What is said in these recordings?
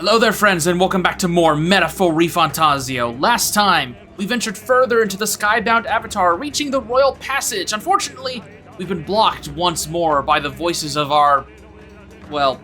Hello there, friends, and welcome back to more Metaphor Fantazio. Last time, we ventured further into the skybound avatar, reaching the Royal Passage. Unfortunately, we've been blocked once more by the voices of our, well,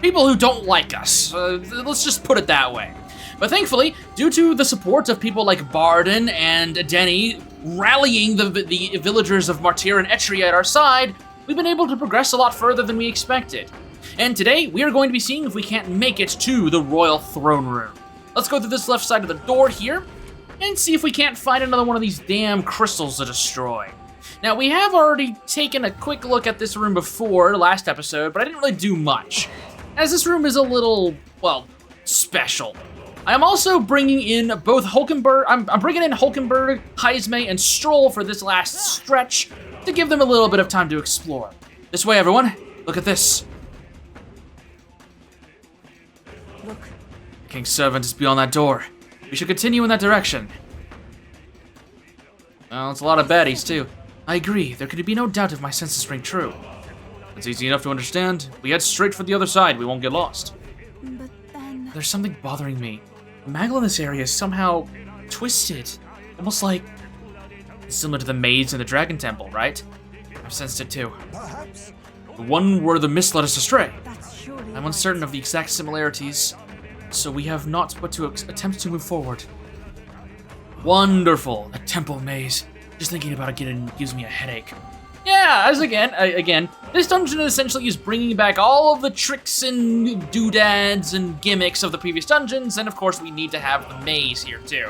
people who don't like us. Let's just put it that way. But thankfully, due to the support of people like Barden and Denny rallying the villagers of Martyr and Etria at our side, we've been able to progress a lot further than we expected. And today, we are going to be seeing if we can't make it to the Royal Throne Room. Let's go through this left side of the door here, and see if we can't find another one of these damn crystals to destroy. Now, we have already taken a quick look at this room before, last episode, but I didn't really do much, as this room is a little, well, special. I am also bringing in both Hulkenberg, I'm bringing in Hulkenberg, Heisme, and Stroll for this last stretch, to give them a little bit of time to explore. This way, everyone, look at this. Look. The King's servant is beyond that door. We should continue in that direction. Well, it's a lot of baddies, too. I agree, there could be no doubt if my senses ring true. It's easy enough to understand. We head straight for the other side, we won't get lost. But then... There's something bothering me. The mangle in this area is somehow twisted. Almost like... similar to the maze in the Dragon Temple, right? I've sensed it too. Perhaps. The one where the mist led us astray. That's surely... I'm uncertain of the exact similarities, so we have not but to attempt to move forward. Wonderful, a temple maze. Just thinking about it again gives me a headache. Yeah, as again, this dungeon essentially is bringing back all of the tricks and doodads and gimmicks of the previous dungeons, and of course we need to have the maze here too.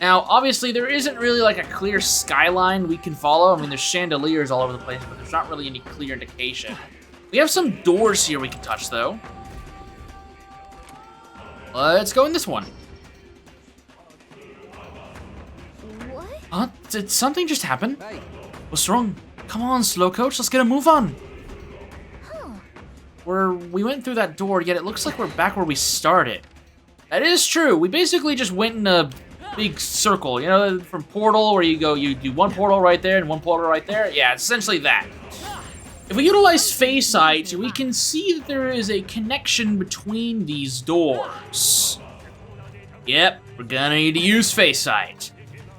Now, obviously, there isn't really like a clear skyline we can follow. I mean, there's chandeliers all over the place, but there's not really any clear indication. We have some doors here we can touch, though. Let's go in this one. What? Did something just happen? What's wrong? Come on, slow coach, let's get a move on. Huh. We went through that door, yet it looks like we're back where we started. That is true. We basically just went in a big circle, you know, from portal where you go, you do one portal right there and one portal right there. Yeah, it's essentially that. If we utilize phase sight, we can see that there is a connection between these doors. Yep, we're gonna need to use phase sight.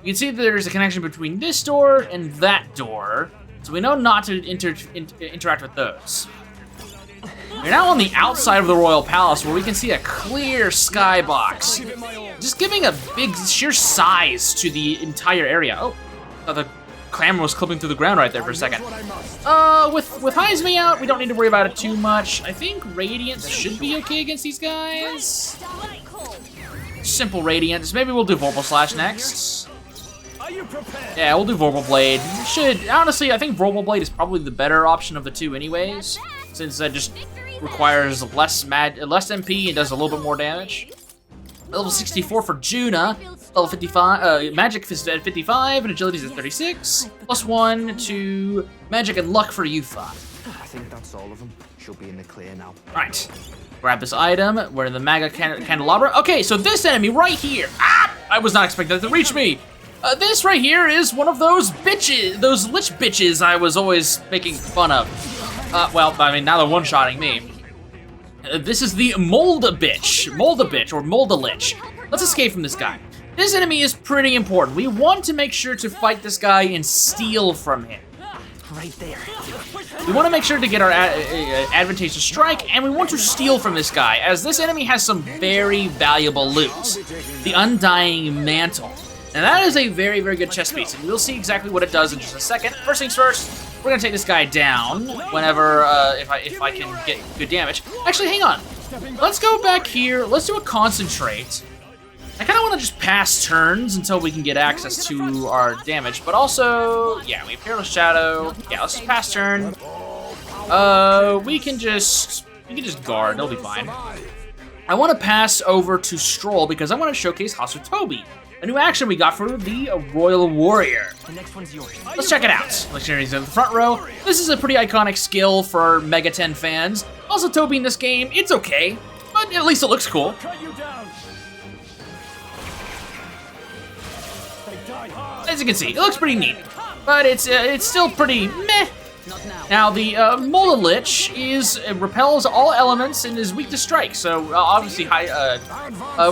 You can see that there's a connection between this door and that door, so we know not to interact with those. We're now on the outside of the Royal Palace where we can see a clear skybox, just giving a big sheer size to the entire area. Oh, the camera was clipping through the ground right there for a second. With Heisme out, we don't need to worry about it too much. I think Radiance should be okay against these guys. Simple Radiance. Maybe we'll do Vorpal Slash next. Yeah, we'll do Vorpal Blade. Honestly, I think Vorpal Blade is probably the better option of the two anyways, since that just requires less MP and does a little bit more damage. Level 64 for Juna, level 55, Magic is at 55, and Agility is at 36, plus 1 to Magic and Luck for Yufa. I think that's all of them. She'll be in the clear now. Right, grab this item, we're in the Maga Candelabra. Okay, so this enemy right here, I was not expecting that to reach me. This right here is one of those bitches, those lich bitches I was always making fun of. Well, I mean, now they're one-shotting me. This is the Molda bitch, or Molda Lich. Let's escape from this guy. This enemy is pretty important. We want to make sure to fight this guy and steal from him. Right there. We want to make sure to get our advantageous strike, and we want to steal from this guy, as this enemy has some very valuable loot. The Undying Mantle. And that is a very, very good chess piece, and we'll see exactly what it does in just a second. First things first, we're gonna take this guy down whenever, if I can get good damage. Actually, hang on. Let's go back here. Let's do a concentrate. I kind of want to just pass turns until we can get access to our damage, but also, yeah, we have Peerless Shadow. Yeah, let's just pass turn. We can just guard. It'll be fine. I want to pass over to Stroll because I want to showcase Hasutobi, a new action we got for the Royal Warrior. The next one's yours. Let's check it out. Legendaries in the front row. This is a pretty iconic skill for Mega 10 fans. Also, Toby in this game, it's okay, but at least it looks cool. As you can see, it looks pretty neat, but it's still pretty meh Now, the Mola Lich repels all elements and is weak to strike, so obviously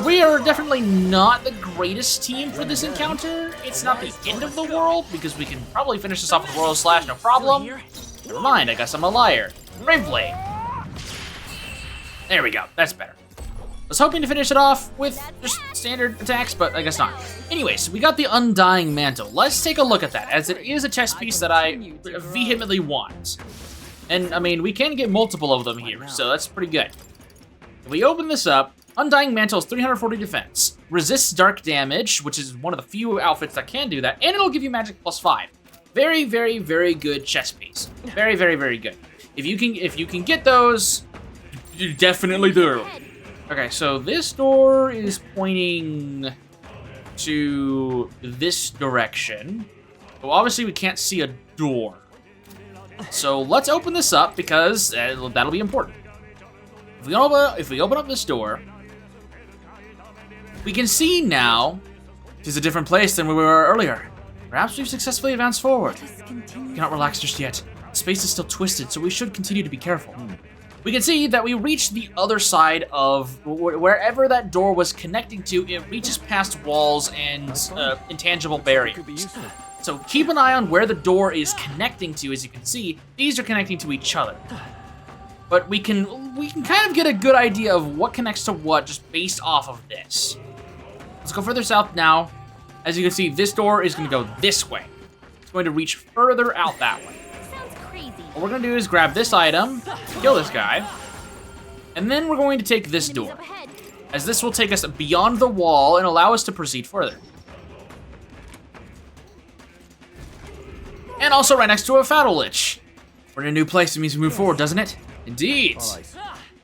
we are definitely not the greatest team for this encounter. It's not the end of the world, because we can probably finish this off with Royal Slash, no problem. Never mind, I guess I'm a liar. Brave Blade. There we go, that's better. I was hoping to finish it off with just standard attacks, but I guess not. Anyways, we got the Undying Mantle. Let's take a look at that, as it is a chess piece that I vehemently want. And, I mean, we can get multiple of them here, so that's pretty good. If we open this up, Undying Mantle is 340 defense, resists dark damage, which is one of the few outfits that can do that, and it'll give you magic +5. Very, very, very good chess piece. Very, very, very good. If you can get those, you definitely do. Okay, so this door is pointing to this direction. Well, obviously we can't see a door. So let's open this up, because that'll be important. If we open up this door, we can see now it is a different place than we were earlier. Perhaps we've successfully advanced forward. We cannot relax just yet. Space is still twisted, so we should continue to be careful. We can see that we reached the other side of wherever that door was connecting to. It reaches past walls and intangible barriers. So keep an eye on where the door is connecting to. As you can see, these are connecting to each other. But we can kind of get a good idea of what connects to what just based off of this. Let's go further south now. As you can see, this door is going to go this way. It's going to reach further out that way. What we're gonna do is grab this item, kill this guy, and then we're going to take this door, as this will take us beyond the wall and allow us to proceed further. And also right next to a Fatal Lich. We're in a new place, it means we move forward, doesn't it? Indeed.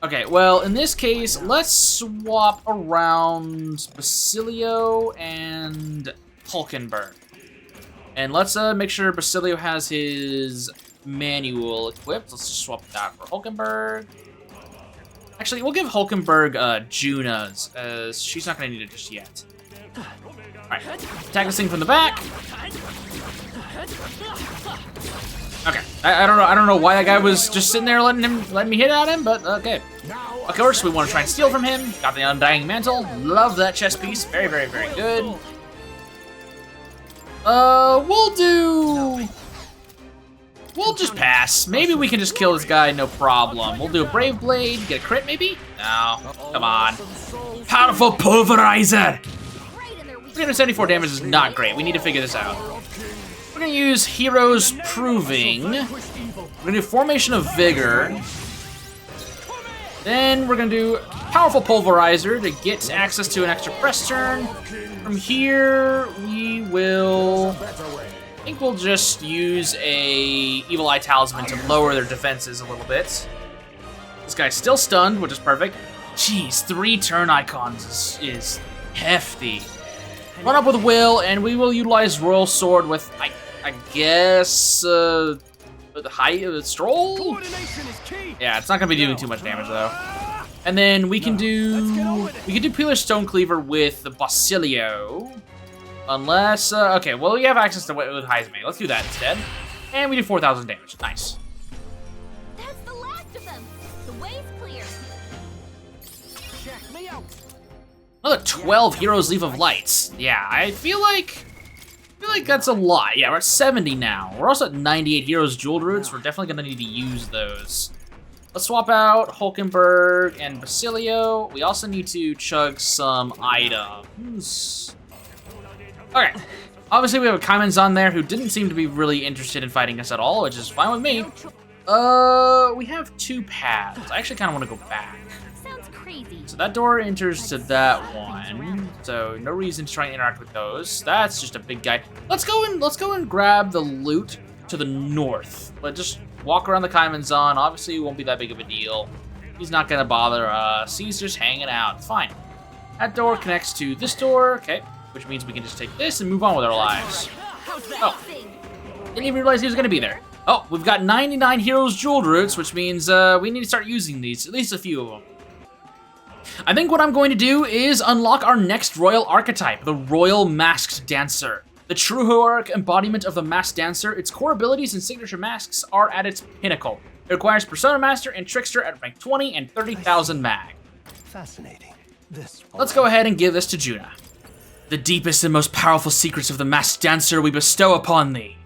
Okay, well, in this case, let's swap around Basilio and Hulkenberg. And let's make sure Basilio has his manual equipped. Let's just swap that for Hulkenberg. Actually, we'll give Hulkenberg Juna's, as she's not gonna need it just yet. Alright, attack this thing from the back. Okay, I don't know why that guy was just sitting there letting me hit at him, but okay. Of course, we want to try and steal from him. Got the Undying Mantle. Love that chess piece. Very, very, very good. We'll just pass. Maybe we can just kill this guy, no problem. We'll do a Brave Blade, get a crit maybe? No, come on. Powerful Pulverizer! 374 damage is not great, we need to figure this out. We're gonna use Heroes Proving. We're gonna do Formation of Vigor. Then we're gonna do Powerful Pulverizer to get access to an extra press turn. From here, we will... I think we'll just use a Evil Eye Talisman to lower their defenses a little bit. This guy's still stunned, which is perfect. Jeez, 3 turn icons is hefty. Run up with Will, and we will utilize Royal Sword with, I guess, the Stroll? Yeah, it's not gonna be doing too much damage though. And then we can do Peeler Stonecleaver with the Basilio. Unless, okay, well, we have access to with Heisman. Let's do that instead. And we do 4,000 damage. Nice. That's the last of them. The way's clear. Check me out. Another 12 Heroes Leaf of Lights. Yeah, I feel like that's a lot. Yeah, we're at 70 now. We're also at 98 Heroes Jeweled Roots. We're definitely gonna need to use those. Let's swap out Hulkenberg and Basilio. We also need to chug some items. Okay, obviously we have a Kaiman's on there who didn't seem to be really interested in fighting us at all, which is fine with me. We have 2 paths. I actually kind of want to go back. Sounds crazy. So that door enters to that one, so no reason to try and interact with those. That's just a big guy. Let's go and grab the loot to the north. But just walk around the Kaiman's on. Obviously, it won't be that big of a deal. He's not gonna bother us. He's just hanging out. It's fine. That door connects to this door. Okay. Which means we can just take this and move on with our lives. Oh, didn't even realize he was gonna be there. Oh, we've got 99 Heroes Jeweled Roots, which means we need to start using these, at least a few of them. I think what I'm going to do is unlock our next Royal Archetype, the Royal Masked Dancer. The true heroic embodiment of the masked dancer, its core abilities and signature masks are at its pinnacle. It requires Persona Master and Trickster at rank 20 and 30,000 mag. Fascinating. Let's go ahead and give this to Juna. The deepest and most powerful secrets of the masked dancer we bestow upon thee.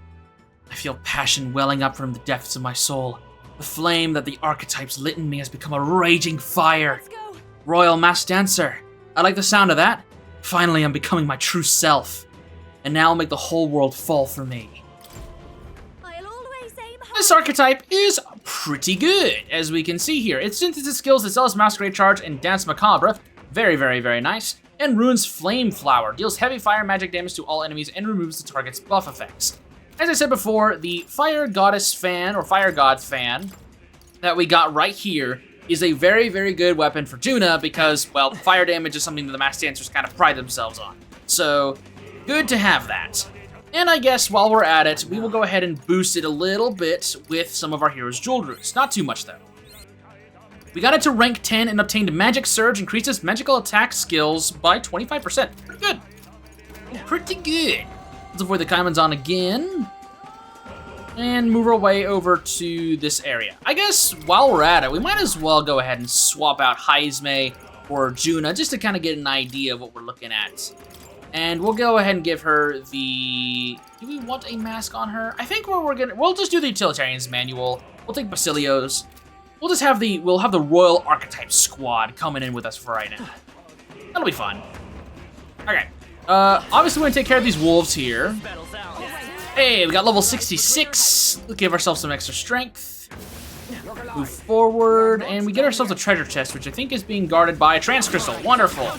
I feel passion welling up from the depths of my soul. The flame that the archetypes lit in me has become a raging fire. Let's go. Royal masked dancer. I like the sound of that. Finally, I'm becoming my true self. And now I'll make the whole world fall for me. I'll always aim high. This archetype is pretty good, as we can see here. Its synthesis skills as well as Masquerade Charge and Dance Macabre. Very, very, very nice. And Rune's Flame Flower deals heavy fire magic damage to all enemies and removes the target's buff effects. As I said before, the Fire Goddess fan, or Fire God fan, that we got right here is a very, very good weapon for Juna because, well, fire damage is something that the masked dancers kind of pride themselves on. So, good to have that. And I guess while we're at it, we will go ahead and boost it a little bit with some of our heroes' jewel roots. Not too much, though. We got it to rank 10 and obtained Magic Surge, increases magical attack skills by 25%. Pretty good. Pretty good. Let's avoid the Kaimanzan again. And move our way over to this area. I guess while we're at it, we might as well go ahead and swap out Heizme or Juna just to kind of get an idea of what we're looking at. And we'll go ahead and give her the... Do we want a mask on her? I think we'll just do the Utilitarian's Manual. We'll take Basilio's. We'll just have the Royal Archetype Squad coming in with us for right now. That'll be fun. Okay. Obviously, we're gonna take care of these wolves here. Hey, we got level 66. Let's give ourselves some extra strength. Move forward, and we get ourselves a treasure chest, which I think is being guarded by a trance crystal. Wonderful.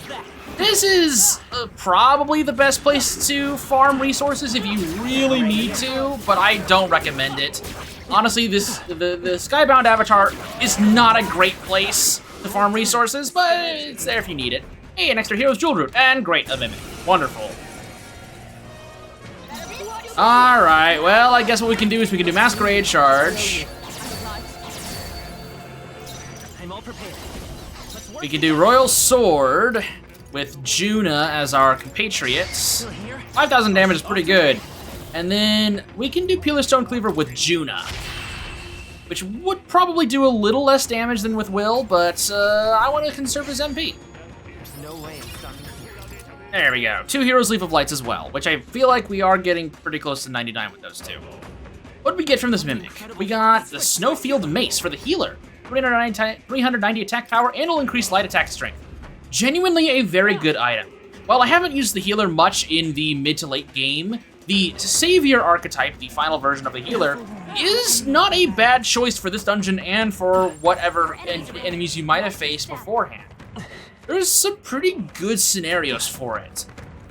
This is probably the best place to farm resources if you really need to, but I don't recommend it. Honestly, the Skybound Avatar is not a great place to farm resources, but it's there if you need it. Hey, an extra hero's jewel root, and great, a mimic. Wonderful. All right, well, I guess what we can do is we can do Masquerade Charge. We can do Royal Sword with Juna as our compatriots. 5,000 damage is pretty good. And then we can do Peeler Stone Cleaver with Juna, which would probably do a little less damage than with Will, but I want to conserve his MP. No way I'm starting here. There we go. 2 Heroes Leaf of Lights as well, which I feel like we are getting pretty close to 99 with those two. What did we get from this Mimic? We got the Snowfield Mace for the healer. 390 attack power and will increase light attack strength. Genuinely a very good item. While I haven't used the healer much in the mid to late game, the Savior archetype, the final version of the healer, is not a bad choice for this dungeon and for whatever enemies you might have faced beforehand. There's some pretty good scenarios for it,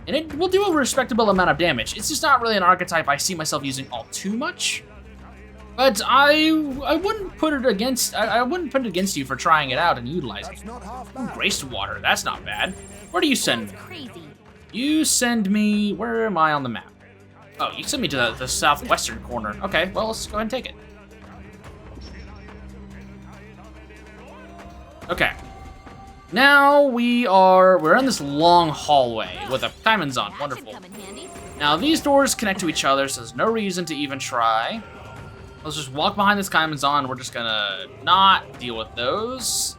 and it will do a respectable amount of damage. It's just not really an archetype I see myself using all too much. But I wouldn't put it against you for trying it out and utilizing it. Graced Water, that's not bad. Where do you send me? Crazy. You send me, where am I on the map? Oh, you send me to the southwestern corner. Okay, well, let's go ahead and take it. Okay. Now we're in this long hallway with a diamonds on. Wonderful. Come in handy. Now these doors connect to each other, so there's no reason to even try. Let's just walk behind this diamonds on. We're just gonna not deal with those.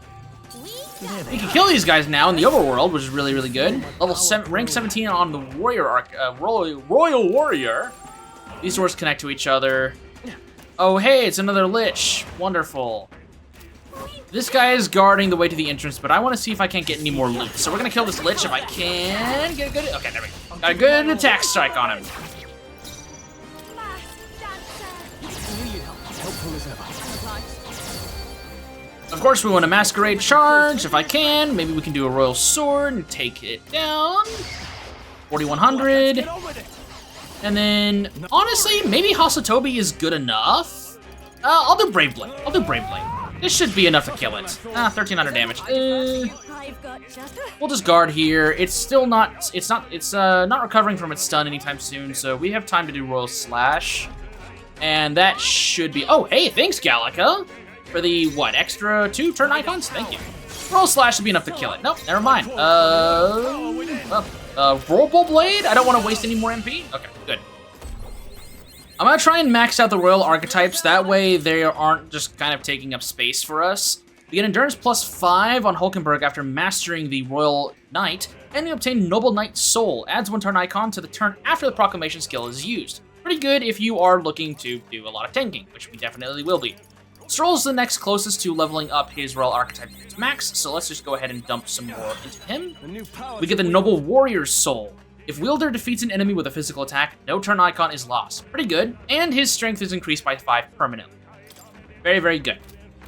We can kill these guys now in the overworld, which is really, really good. Rank 17 on the warrior Royal Warrior. These doors connect to each other. Oh, hey, it's another Lich. Wonderful. This guy is guarding the way to the entrance, but I want to see if I can't get any more loot. So we're gonna kill this Lich if I can. Get a good. Okay, there we go. Got a good attack strike on him. Of course, we want a Masquerade Charge if I can. Maybe we can do a Royal Sword and take it down. 4,100. And then, honestly, maybe Hasatobi is good enough. I'll do Brave Blade. This should be enough to kill it. 1,300 damage. We'll just guard here. It's not recovering from its stun anytime soon, so we have time to do Royal Slash. And that should be, oh, hey, thanks, Gallica, for the, extra 2 turn icons? Thank you. Roll slash should be enough to kill it. Nope, never mind. Rollable blade? I don't want to waste any more MP. Okay, good. I'm gonna try and max out the royal archetypes. That way they aren't just kind of taking up space for us. We get endurance +5 on Hulkenberg after mastering the royal knight, and we obtain noble knight soul. Adds 1 turn icon to the turn after the proclamation skill is used. Pretty good if you are looking to do a lot of tanking, which we definitely will be. Stroll's the next closest to leveling up his royal archetype to max, so let's just go ahead and dump some more into him. We get the noble warrior's soul. If wielder defeats an enemy with a physical attack, no turn icon is lost. Pretty good, and his strength is increased by 5 permanently. Very, very good.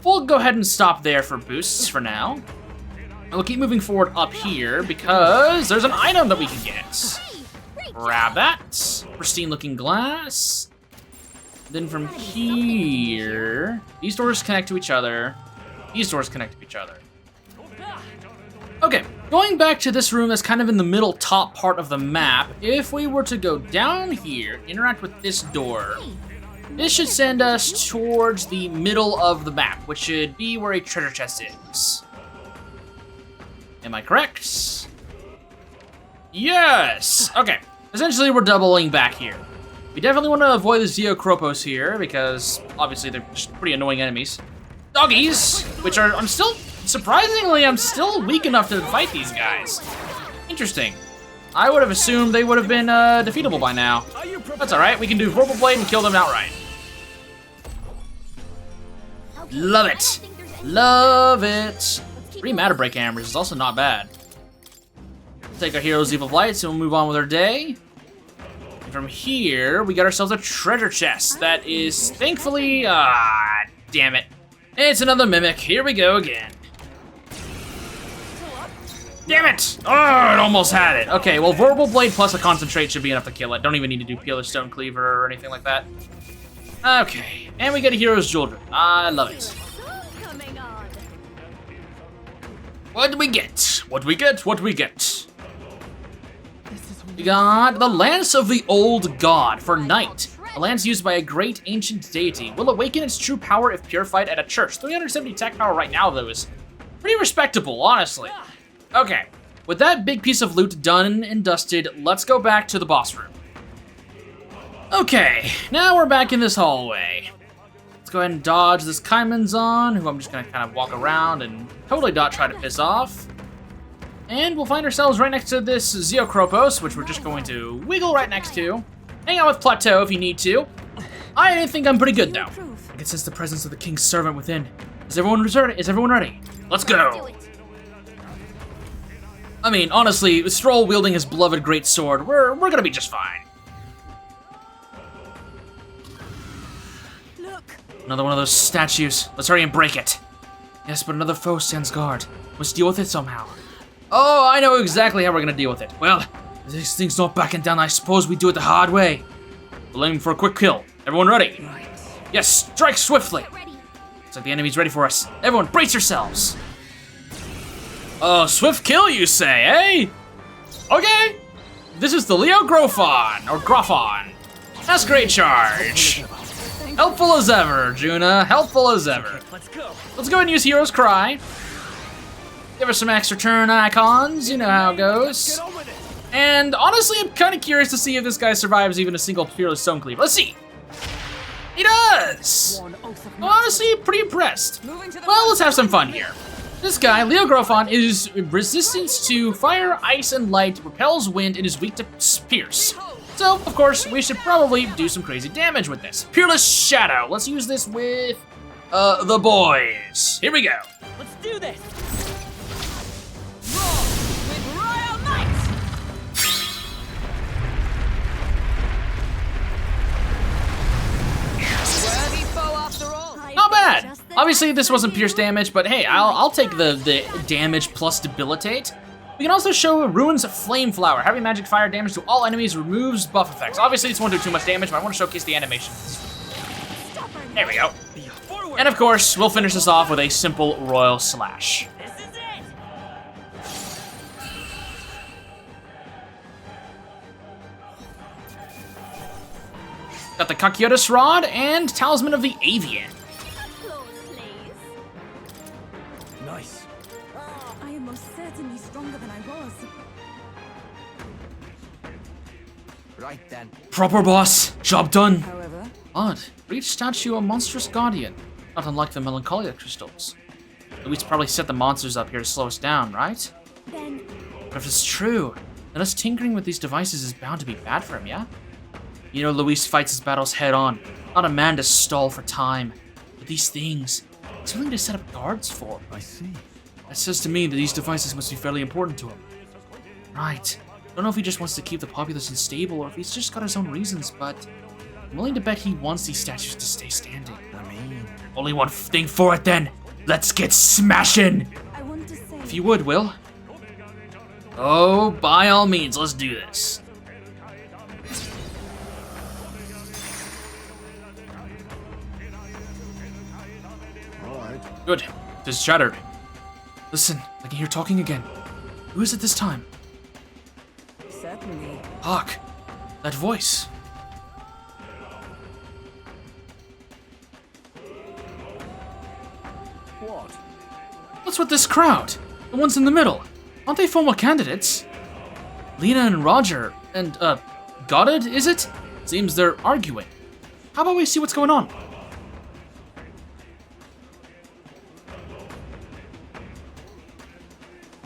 We'll go ahead and stop there for boosts for now. And we'll keep moving forward up here because there's an item that we can get. Grab that. Pristine looking glass. Then from here, these doors connect to each other. These doors connect to each other. Okay, going back to this room that's kind of in the middle top part of the map, if we were to go down here, interact with this door, this should send us towards the middle of the map, which should be where a treasure chest is. Am I correct? Yes! Okay, essentially we're doubling back here. We definitely want to avoid the Zeokropos here, because obviously they're just pretty annoying enemies. Doggies, which are, I'm still weak enough to fight these guys. Interesting. I would have assumed they would have been defeatable by now. That's alright, we can do Verbal Blade and kill them outright. Love it. Love it. 3 Matter Break Hammers is also not bad. Take our hero's Evil Lights and we'll move on with our day. And from here, we got ourselves a treasure chest that is thankfully, damn it. It's another mimic. Here we go again. Damn it! Oh, it almost had it. Okay, well, Verbal Blade plus a Concentrate should be enough to kill it. Don't even need to do Peel or Stone Cleaver or anything like that. Okay, and we get a Hero's Jewelry. I love it. What do we get? What do we get? What do we get? We got the Lance of the Old God for Knight. A lance used by a great ancient deity will awaken its true power if purified at a church. 370 attack power right now, though, is pretty respectable, honestly. Okay, with that big piece of loot done and dusted, let's go back to the boss room. Okay, now we're back in this hallway. Let's go ahead and dodge this Kaimanzon, who I'm just gonna kind of walk around and totally not try to piss off. And we'll find ourselves right next to this Zeokropos, which we're just going to wiggle right next to. Hang out with Plateau if you need to. I think I'm pretty good, though. I can sense the presence of the king's servant within. Is everyone ready? Let's go. I mean, honestly, Stroll wielding his beloved great sword, we're gonna be just fine. Look. Another one of those statues. Let's hurry and break it. Yes, but another foe stands guard. Must deal with it somehow. Oh, I know exactly how we're gonna deal with it. Well, if this thing's not backing down, I suppose we do it the hard way. We'll aim for a quick kill. Everyone ready? Right. Yes, strike swiftly. Looks like the enemy's ready for us. Everyone, brace yourselves. Oh, swift kill, you say, eh? Okay. This is the Leo Grofon, or Grofon. That's great charge. Helpful as ever, Juna. Helpful as ever. Let's go. Let's go ahead and use Hero's Cry. Give her some extra turn icons. You know how it goes. Get on with it. And honestly, I'm kind of curious to see if this guy survives even a single Fearless Stone Cleave. Let's see. He does. Honestly, pretty impressed. Well, let's have some fun here. This guy, Leo Grofon, is resistant to fire, ice, and light, repels wind, and is weak to pierce. So, of course, we should probably do some crazy damage with this. Peerless Shadow. Let's use this with the boys. Here we go. Let's do this. With royal might. Worthy foe after all. Not bad. Obviously, this wasn't pierce damage, but hey, I'll take the damage plus debilitate. We can also show Ruin's Flame Flower. Heavy magic fire damage to all enemies, removes buff effects. Obviously, this won't do too much damage, but I want to showcase the animation. There we go. And of course, we'll finish this off with a simple Royal Slash. This is it. Got the Kakyotis Rod and Talisman of the Avian. Applause, please. Nice. stronger than I was. Right then. Proper boss. Job done. However, Odd. For each statue, a monstrous guardian. Not unlike the melancholia crystals. Luis probably set the monsters up here to slow us down, right? then But if it's true, then us tinkering with these devices is bound to be bad for him, yeah? You know, Luis fights his battles head on. Not a man to stall for time. But these things, he's willing to set up guards for. I see. That says to me that these devices must be fairly important to him. Right. Don't know if he just wants to keep the populace unstable or if he's just got his own reasons, but I'm willing to bet he wants these statues to stay standing. I mean, Only one thing for it then. Let's get smashing! I want to say If you would, Will. Oh, by all means, let's do this. all right. Good. It is shattered. Listen, I can hear talking again. Who is it this time? certainly. Hark! That voice. What? What's with this crowd? The ones in the middle. Aren't they former candidates? Lena and Roger and, Goddard, is it? Seems they're arguing. How about we see what's going on?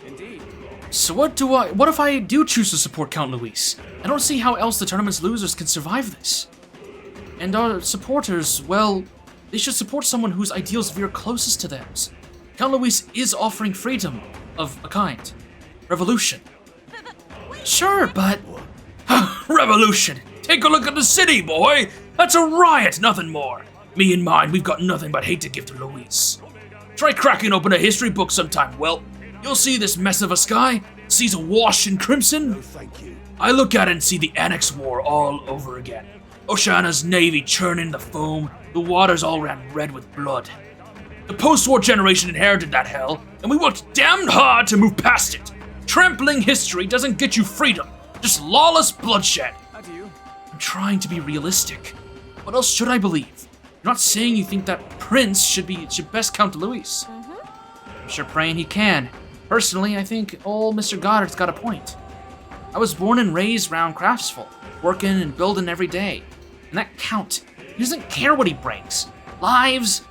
Indeed. So what if I do choose to support Count Luis? I don't see how else the tournament's losers can survive this. And our supporters, well, they should support someone whose ideals veer closest to theirs. Count Luis is offering freedom of a kind. Revolution. Sure, but... Revolution! Take a look at the city, boy! That's a riot, nothing more. Me and mine, we've got nothing but hate to give to Luis. Try cracking open a history book sometime, well, you'll see this mess of a sky, seas awash in crimson. No, thank you. I look at it and see the Annex War all over again. Oceana's navy churning the foam, the waters all ran red with blood. The post-war generation inherited that hell, and we worked damned hard to move past it. Trampling history doesn't get you freedom, just lawless bloodshed. Adieu. I'm trying to be realistic. What else should I believe? You're not saying you think that Prince should best Count Luis. I'm sure praying he can. Personally, I think old Mr. Goddard's got a point. I was born and raised round Craftsville, working and building every day. And that Count, he doesn't care what he brings. Lives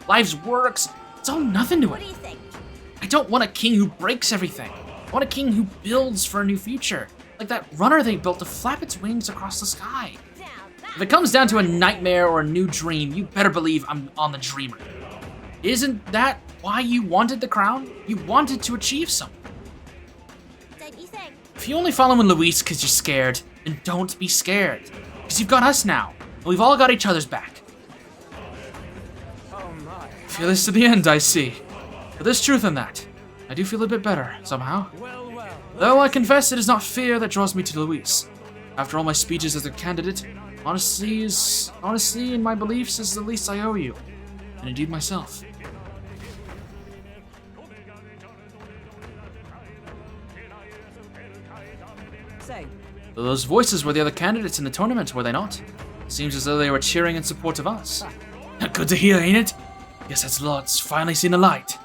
works, it's all nothing to What do him. you think? I don't want a king who breaks everything. I want a king who builds for a new future. Like that runner they built to flap its wings across the sky. Down If it comes down to a nightmare or a new dream, you better believe I'm on the dreamer. Isn't that why you wanted the crown? You wanted to achieve something. Don't you think? If you only follow in Luis because you're scared, then don't be scared. Because you've got us now, and we've all got each other's back. Oh my. Feel this to the end, I see. But there's truth in that. I do feel a bit better, somehow. Well, well. Though I confess it is not fear that draws me to Luis. After all my speeches as a candidate, honesty in my beliefs is the least I owe you. And indeed myself. So, Those voices were the other candidates in the tournament, were they not? Seems as though they were cheering in support of us. Good to hear, ain't it? Guess that's lots finally seen the light.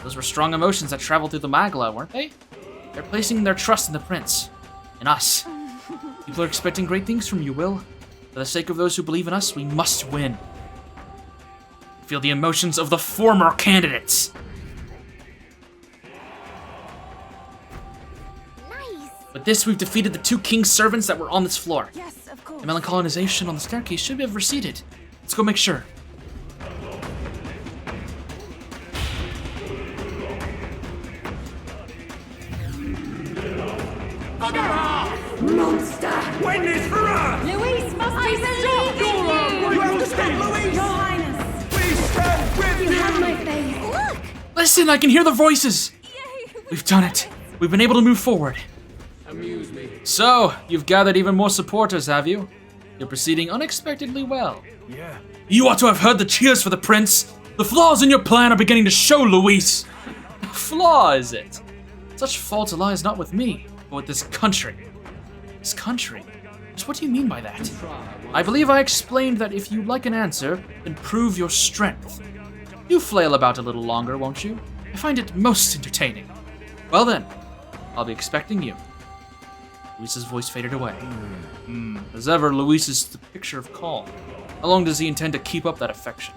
Those were strong emotions that traveled through the Magla, weren't they? They're placing their trust in the prince. In us. People are expecting great things from you, Will. For the sake of those who believe in us, we must win. Feel the emotions of the former candidates. nice. With this, we've defeated the two king's servants that were on this floor. Yes, of course. The melancholinization on the staircase should have receded. Let's go make sure. Win this for us! Luis must be stopped! You have to stop Luis! Your Highness! We stand with You you! have my faith. Look! Listen, I can hear the voices! Yay! We've done it. We've been able to move forward. Amuse me. So, you've gathered even more supporters, have you? You're proceeding unexpectedly well. Yeah. You ought to have heard the cheers for the prince. The flaws in your plan are beginning to show, Luis. Flaw, is it? Such fault lies not with me, but with this country. This country? Just what do you mean by that? I believe I explained that if you like an answer, then prove your strength. You flail about a little longer, won't you? I find it most entertaining. Well then, I'll be expecting you. Luis's voice faded away. As ever, Luis is the picture of calm. How long does he intend to keep up that affection?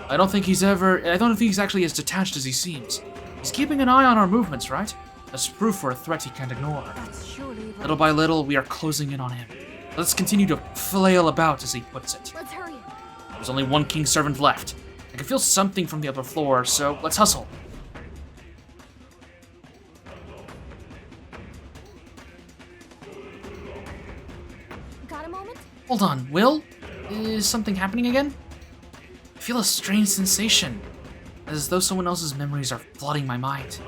I don't think he's actually as detached as he seems. He's keeping an eye on our movements, right? That's proof for a threat he can't ignore. That's surely right. Little by little, we are closing in on him. Let's continue to flail about, as he puts it. Let's hurry. There's only one king's servant left. I can feel something from the upper floor, so let's hustle. Got a moment? Hold on, Will? Is something happening again? I feel a strange sensation, as though someone else's memories are flooding my mind.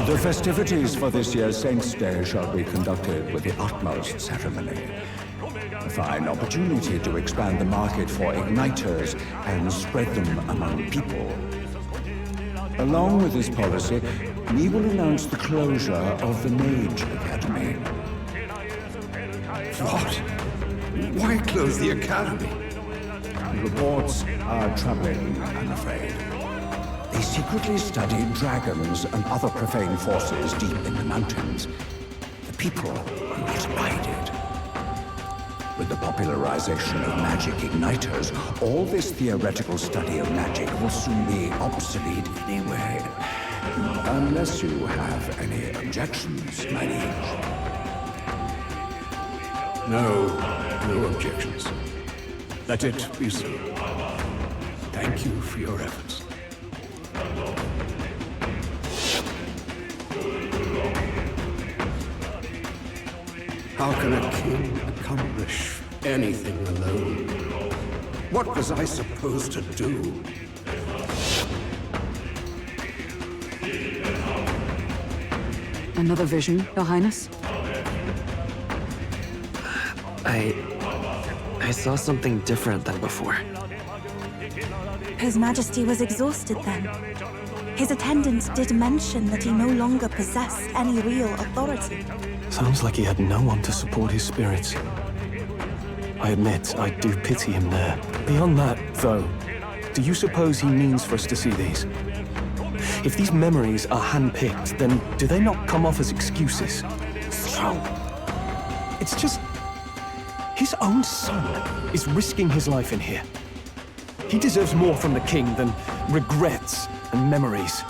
The festivities for this year's Saints' Day shall be conducted with the utmost ceremony. A fine opportunity to expand the market for igniters and spread them among people. Along with this policy, we will announce the closure of the Mage Academy. What? Why close the academy? Reports are troubling, I'm afraid. They secretly study dragons and other profane forces deep in the mountains. The people will not abide it. With the popularization of magic igniters, all this theoretical study of magic will soon be obsolete anyway. Unless you have any objections, my liege. No objections. Let it be so. Thank you for your efforts. How can a king accomplish anything alone? What was I supposed to do? Another vision, Your Highness? I saw something different than before. His Majesty was exhausted then. His attendants did mention that he no longer possessed any real authority. Sounds like he had no one to support his spirits. I admit, I do pity him there. Beyond that, though, do you suppose he means for us to see these? If these memories are handpicked, then do they not come off as excuses? Strong. It's just... his own son is risking his life in here. He deserves more from the king than regrets and memories.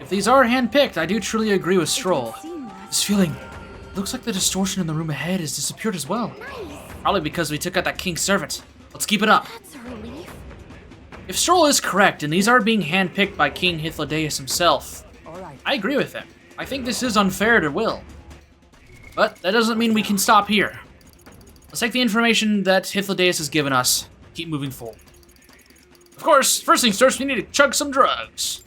If these are handpicked, I do truly agree with Stroll. Seem that. This feeling, looks like the distortion in the room ahead has disappeared as well. Probably because we took out that king's servant. Let's keep it up. That's a relief. If Stroll is correct, and these are being handpicked by King Hythlodaeus himself, I agree with him. I think this is unfair to Will. But that doesn't mean we can stop here. Let's take the information that Hythlodaeus has given us, keep moving forward. Of course, first things first, we need to chug some drugs.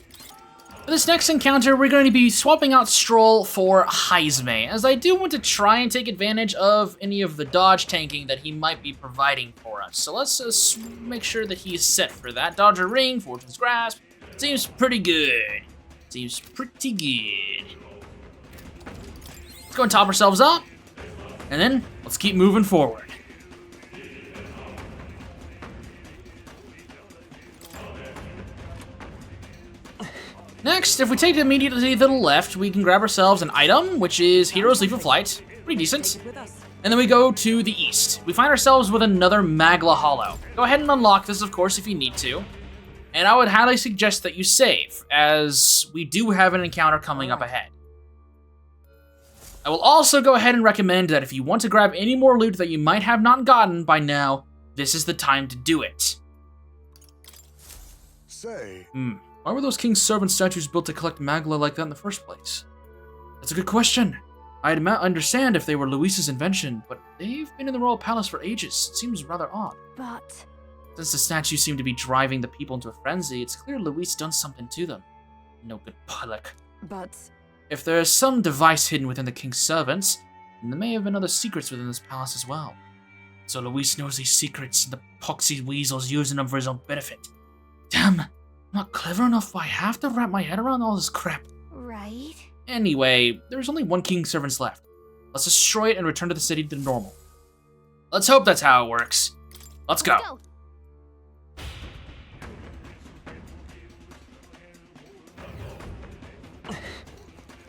For this next encounter, we're going to be swapping out Stroll for Heisme, as I do want to try and take advantage of any of the dodge tanking that he might be providing for us. So let's make sure that he is set for that. Dodger Ring, Fortune's Grasp, seems pretty good. Seems pretty good. Let's go and top ourselves up, and then let's keep moving forward. Next, if we take immediately to the left, we can grab ourselves an item, which is Hero's Leaf of Flight. Pretty decent. And then we go to the east. We find ourselves with another Magla Hollow. Go ahead and unlock this, of course, if you need to. And I would highly suggest that you save, as we do have an encounter coming up ahead. I will also go ahead and recommend that if you want to grab any more loot that you might have not gotten by now, this is the time to do it. Say, Why were those king's servant statues built to collect Magla like that in the first place? That's a good question. I'd understand if they were Luis's invention, but they've been in the royal palace for ages. It seems rather odd. But Since the statues seem to be driving the people into a frenzy, it's clear Luis done something to them. No good Pollock. But If there is some device hidden within the king's servants, then there may have been other secrets within this palace as well. So Luis knows these secrets, and the poxy weasel's using them for his own benefit. Damn! Not clever enough, I have to wrap my head around all this crap. Right. Anyway, there's only one king's servants left. Let's destroy it and return to the city to normal. Let's hope that's how it works. Let's go.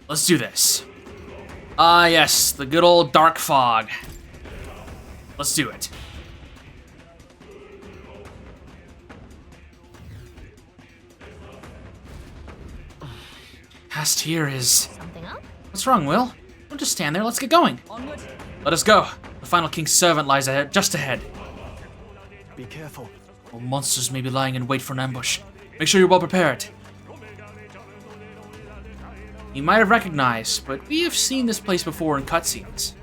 Let's do this. Ah, yes, the good old dark fog. Let's do it. Past here is... Something up? What's wrong, Will? Don't just stand there, let's get going. Let us go. The final king's servant lies ahead, just ahead. Be careful. Well, monsters may be lying in wait for an ambush. Make sure you're well prepared. You might have recognized, but we have seen this place before in cutscenes.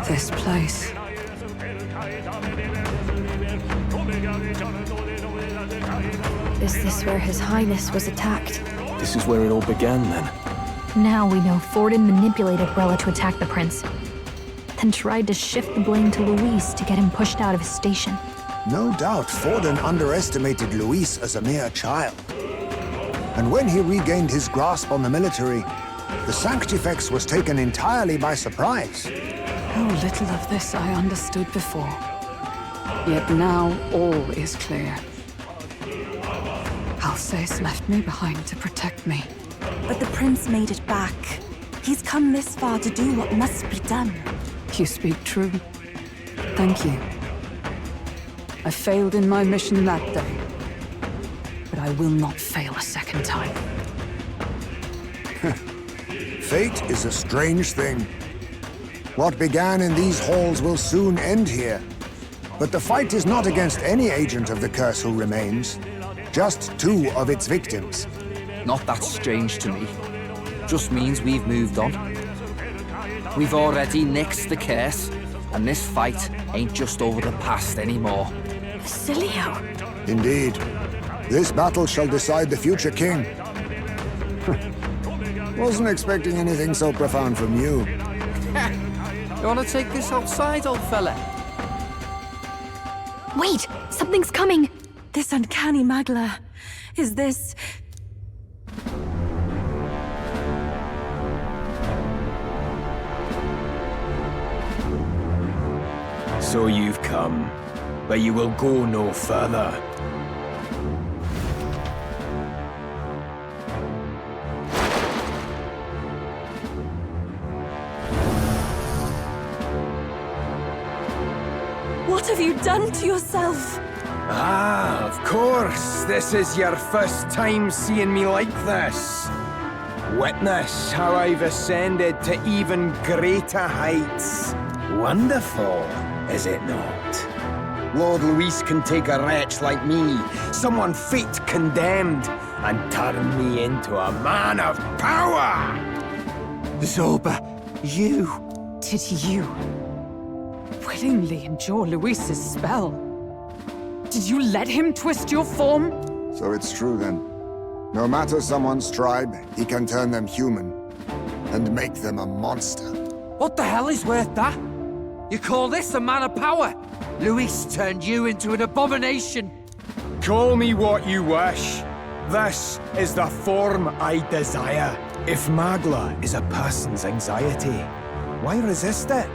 This place. Is this where His Highness was attacked? This is where it all began, then. Now we know Forden manipulated Rella to attack the prince, then tried to shift the blame to Luis to get him pushed out of his station. No doubt Forden underestimated Luis as a mere child. And when he regained his grasp on the military, the Sanctifex was taken entirely by surprise. How little of this I understood before. Yet now all is clear. Alsace left me behind to protect me. But the prince made it back. He's come this far to do what must be done. You speak true. Thank you. I failed in my mission that day, but I will not fail a second time. Fate is a strange thing. What began in these halls will soon end here. But the fight is not against any agent of the curse who remains, just two of its victims. Not that strange to me. Just means we've moved on. We've already nixed the curse, and this fight ain't just over the past anymore. Basilio! Indeed. This battle shall decide the future king. Wasn't expecting anything so profound from you. You wanna take this outside, old fella? Wait! Something's coming! This uncanny Magla. Is this... So you've come, but you will go no further. What have you done to yourself? Ah, of course. This is your first time seeing me like this. Witness how I've ascended to even greater heights. Wonderful, is it not? Lord Luis can take a wretch like me, someone fate condemned, and turn me into a man of power! Zoba, you... Did you willingly endure Luis's spell? Did you let him twist your form? So it's true then. No matter someone's tribe, he can turn them human and make them a monster. What the hell is worth that? You call this a man of power? Luis turned you into an abomination. Call me what you wish. This is the form I desire. If Magla is a person's anxiety, why resist it?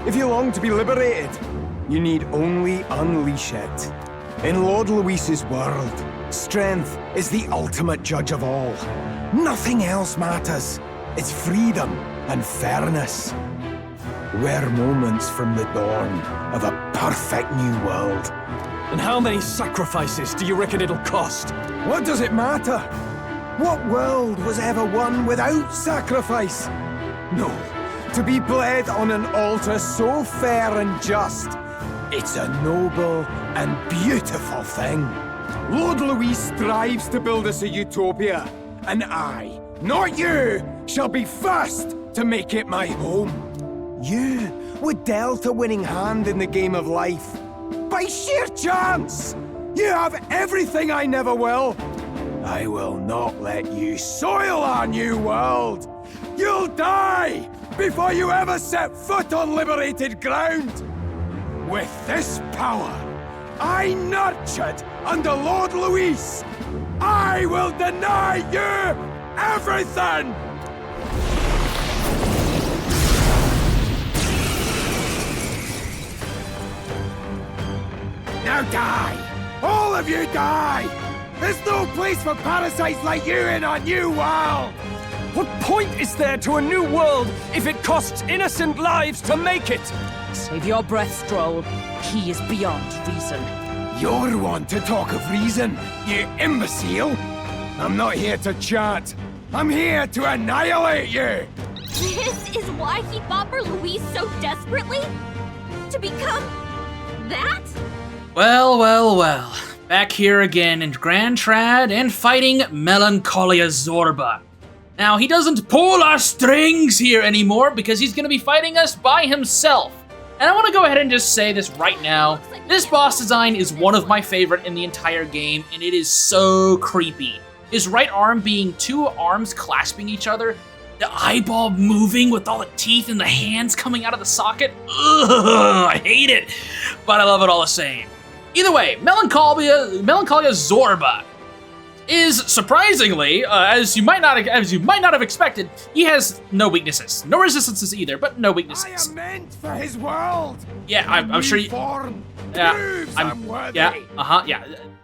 If you long to be liberated, you need only unleash it. In Lord Luis's world, strength is the ultimate judge of all. Nothing else matters. It's freedom and fairness. We're moments from the dawn of a perfect new world. And how many sacrifices do you reckon it'll cost? What does it matter? What world was ever won without sacrifice? No, to be bled on an altar so fair and just, it's a noble and beautiful thing. Lord Luis strives to build us a utopia, and I, not you, shall be first to make it my home. You were dealt a winning hand in the game of life. By sheer chance! You have everything I never will. I will not let you soil our new world. You'll die before you ever set foot on liberated ground. With this power, I nurtured under Lord Luis, I will deny you everything! Now die! All of you die! There's no place for parasites like you in our new world! What point is there to a new world if it costs innocent lives to make it? Save your breath, Stroll. He is beyond reason. You're one to talk of reason, you imbecile! I'm not here to chat. I'm here to annihilate you! This is why he fought for Luis so desperately? To become that? Well, well, well. Back here again in Grand Trad and fighting Melancholia Zorba. Now, he doesn't pull our strings here anymore because he's going to be fighting us by himself. And I want to go ahead and just say this right now. This boss design is one of my favorite in the entire game, and it is so creepy. His right arm being two arms clasping each other, the eyeball moving with all the teeth and the hands coming out of the socket. Ugh, I hate it, but I love it all the same. Either way, Melancholia Zorba is surprisingly, as you might not have expected, he has no weaknesses, no resistances either, but no weaknesses. I am meant for his world. Yeah, I'm sure you. Yeah.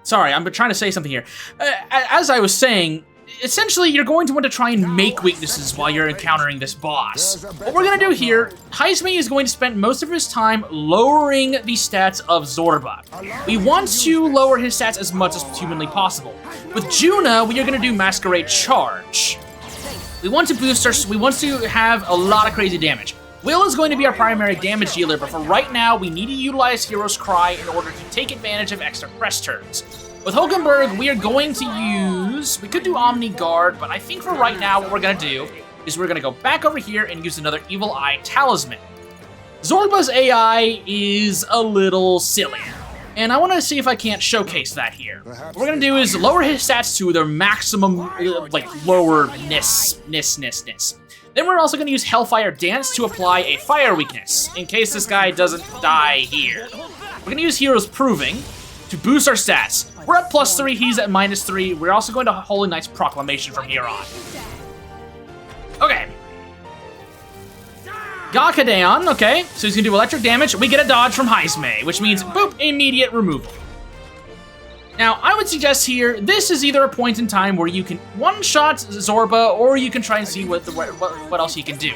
Sorry, I'm trying to say something here. As I was saying, essentially, you're going to want to try and make weaknesses while you're encountering this boss. What we're going to do here, Heisme is going to spend most of his time lowering the stats of Zorba. We want to lower his stats as much as humanly possible. With Juna, we are going to do Masquerade Charge. We want to have a lot of crazy damage. Will is going to be our primary damage dealer, but for right now, we need to utilize Hero's Cry in order to take advantage of extra press turns. With Hulkenberg, we are going to use... We could do Omni Guard, but I think for right now, what we're going to do is we're going to go back over here and use another Evil Eye Talisman. Zorba's AI is a little silly, and I want to see if I can't showcase that here. What we're going to do is lower his stats to their maximum, lowerness. Then we're also going to use Hellfire Dance to apply a fire weakness, in case this guy doesn't die here. We're going to use Hero's Proving to boost our stats. We're at +3, he's at -3. We're also going to Holy Knight's Proclamation from here on. Okay. Gakadeon, okay, so he's going to do electric damage. We get a dodge from Heisme, which means, boop, immediate removal. Now, I would suggest here, this is either a point in time where you can one-shot Zorba, or you can try and see what else he can do.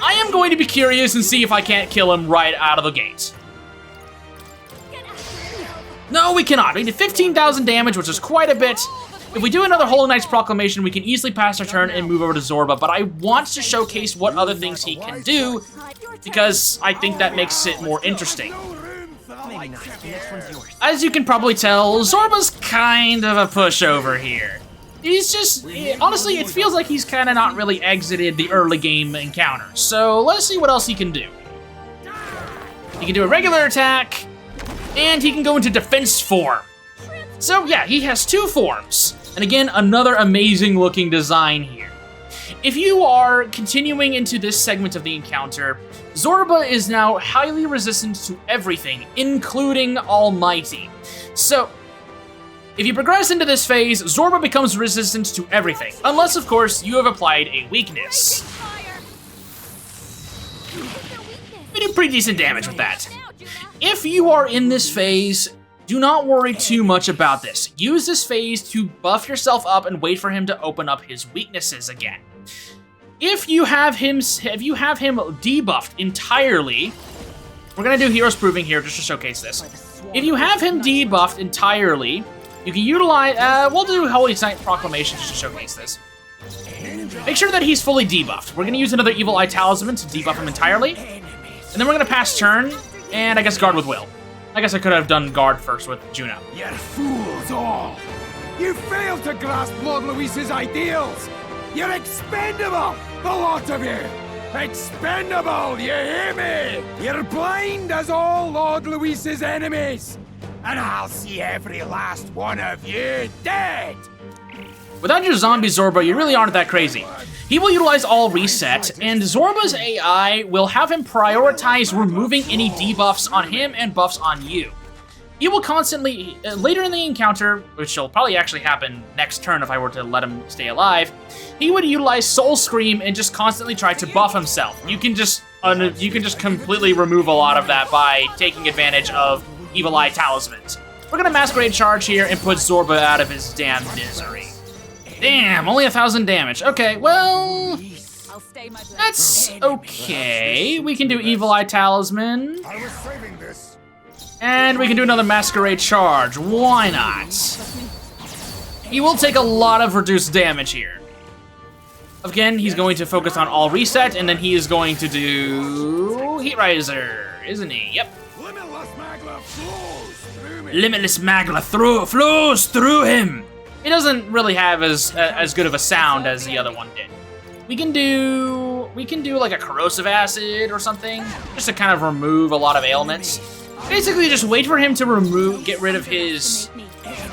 I am going to be curious and see if I can't kill him right out of the gate. No, we cannot. We did 15,000 damage, which is quite a bit. If we do another Holy Knight's Proclamation, we can easily pass our turn and move over to Zorba, but I want to showcase what other things he can do, because I think that makes it more interesting. As you can probably tell, Zorba's kind of a pushover here. He's just, honestly, it feels like he's kind of not really exited the early game encounters. So let's see what else he can do. He can do a regular attack, and he can go into defense form. So yeah, he has two forms. And again, another amazing looking design here. If you are continuing into this segment of the encounter, Zorba is now highly resistant to everything, including Almighty. So, if you progress into this phase, Zorba becomes resistant to everything, unless, of course, you have applied a weakness. We do pretty decent damage with that. If you are in this phase, do not worry too much about this. Use this phase to buff yourself up and wait for him to open up his weaknesses again. If you have him debuffed entirely, we're gonna do Hero's Proving here just to showcase this. If you have him debuffed entirely, you can utilize, we'll do Holy Knight Proclamation just to showcase this. Make sure that he's fully debuffed. We're gonna use another Evil Eye Talisman to debuff him entirely. And then we're gonna pass turn, and I guess Guard with Will. I guess I could have done Guard first with Juno. You fools all! You failed to grasp Lord Luis's ideals! You're expendable, the lot of you! Expendable, you hear me? You're blind as all Lord Luis's enemies! And I'll see every last one of you dead! Without your zombie Zorba, you really aren't that crazy. He will utilize all reset, and Zorba's AI will have him prioritize removing any debuffs on him and buffs on you. He will constantly, later in the encounter, which will probably actually happen next turn if I were to let him stay alive, he would utilize Soul Scream and just constantly try to buff himself. You can just completely remove a lot of that by taking advantage of Evil Eye Talismans. We're gonna Masquerade Charge here and put Zorba out of his damn misery. Damn, only 1,000 damage. Okay, well, that's okay. We can do Evil Eye Talisman. I was saving this. And we can do another Masquerade Charge. Why not? He will take a lot of reduced damage here. Again, he's going to focus on all reset, and then he is going to do Heat Riser, isn't he? Yep. Limitless Magla flows through him. It doesn't really have as good of a sound as the other one did. We can do like a corrosive acid or something, just to kind of remove a lot of ailments. Basically, just wait for him to get rid of his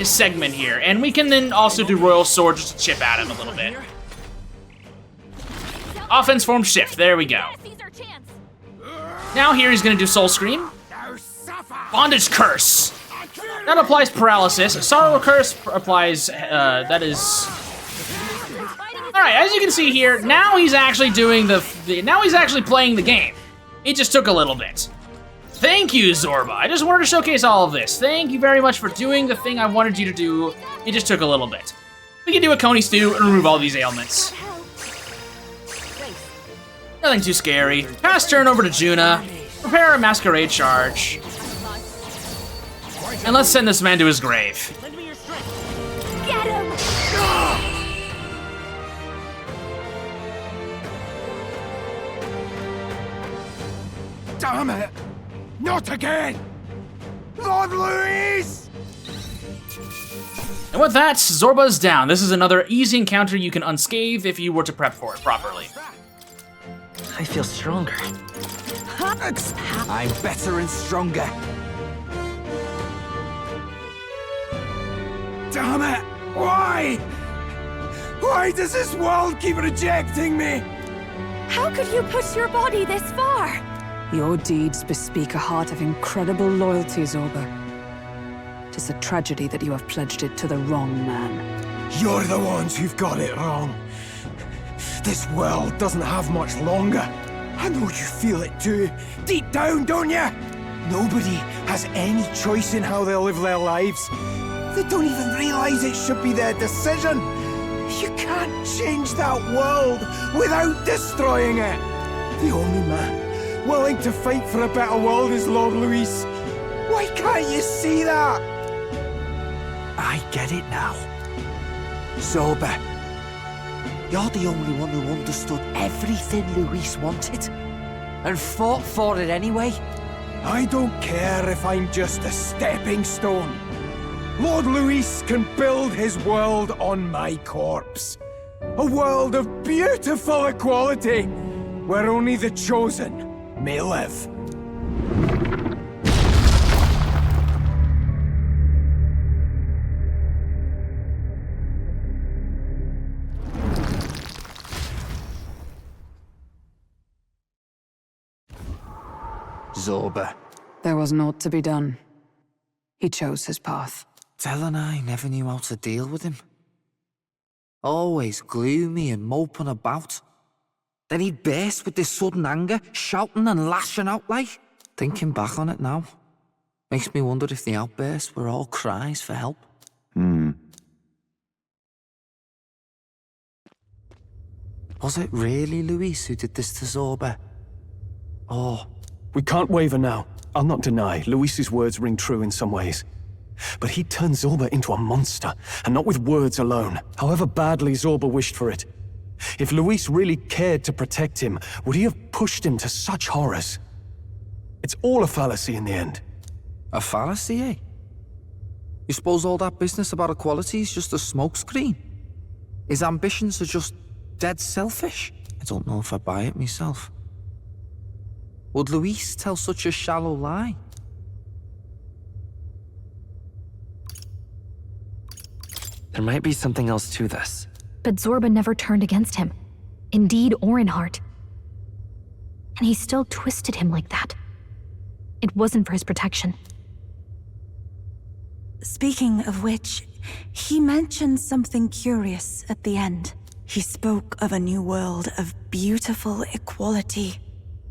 segment here, and we can then also do Royal Sword just to chip at him a little bit. Offense form shift. There we go. Now here he's gonna do Soul Scream. Bondage Curse. That applies paralysis. Sorrow Curse applies, that is... Alright, as you can see here, now he's actually doing now he's actually playing the game. It just took a little bit. Thank you, Zorba. I just wanted to showcase all of this. Thank you very much for doing the thing I wanted you to do. It just took a little bit. We can do a Coney Stew and remove all these ailments. Nothing too scary. Pass turn over to Juna. Prepare a Masquerade Charge. And let's send this man to his grave. Get him! Damn it! Not again! Lord Louis! And with that, Zorba's down. This is another easy encounter you can unscathe if you were to prep for it properly. I feel stronger. I'm better and stronger. Damn it! Why? Why does this world keep rejecting me? How could you push your body this far? Your deeds bespeak a heart of incredible loyalty, Zorba. 'Tis a tragedy that you have pledged it to the wrong man. You're the ones who've got it wrong. This world doesn't have much longer. I know you feel it too. Deep down, don't you? Nobody has any choice in how they'll live their lives. They don't even realize it should be their decision. You can't change that world without destroying it. The only man willing to fight for a better world is Lord Louis. Why can't you see that? I get it now. Zorba, you're the only one who understood everything Louis wanted and fought for it anyway. I don't care if I'm just a stepping stone. Lord Louis can build his world on my corpse. A world of beautiful equality, where only the chosen may live. Zorba. There was naught to be done. He chose his path. Tell and I never knew how to deal with him. Always gloomy and moping about. Then he'd burst with this sudden anger, shouting and lashing out like. Thinking back on it now, makes me wonder if the outbursts were all cries for help. Was it really Louis who did this to Zorba? Oh, we can't waver now. I'll not deny, Luis's words ring true in some ways. But he turned Zorba into a monster, and not with words alone, however badly Zorba wished for it. If Luis really cared to protect him, would he have pushed him to such horrors? It's all a fallacy in the end. A fallacy, eh? You suppose all that business about equality is just a smokescreen? His ambitions are just dead selfish? I don't know if I buy it myself. Would Luis tell such a shallow lie? There might be something else to this. But Zorba never turned against him, in deed or in heart. And he still twisted him like that. It wasn't for his protection. Speaking of which, he mentioned something curious at the end. He spoke of a new world of beautiful equality,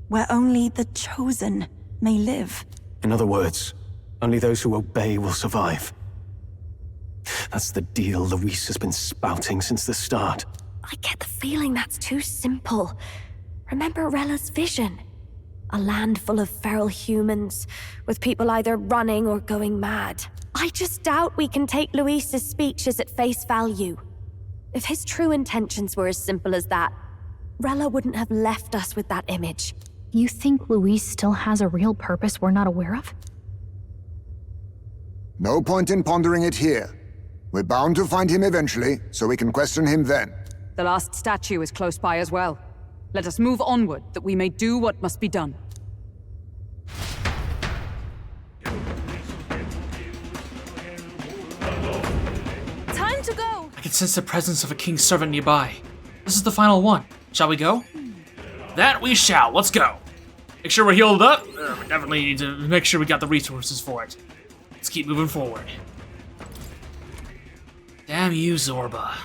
where only the chosen may live. In other words, only those who obey will survive. That's the deal Luis has been spouting since the start. I get the feeling that's too simple. Remember Rella's vision? A land full of feral humans, with people either running or going mad. I just doubt we can take Luis's speeches at face value. If his true intentions were as simple as that, Rella wouldn't have left us with that image. You think Luis still has a real purpose we're not aware of? No point in pondering it here. We're bound to find him eventually, so we can question him then. The last statue is close by as well. Let us move onward, that we may do what must be done. Time to go! I can sense the presence of a king's servant nearby. This is the final one. Shall we go? That we shall. Let's go. Make sure we're healed up. We definitely need to make sure we got the resources for it. Let's keep moving forward. Damn you, Zorba.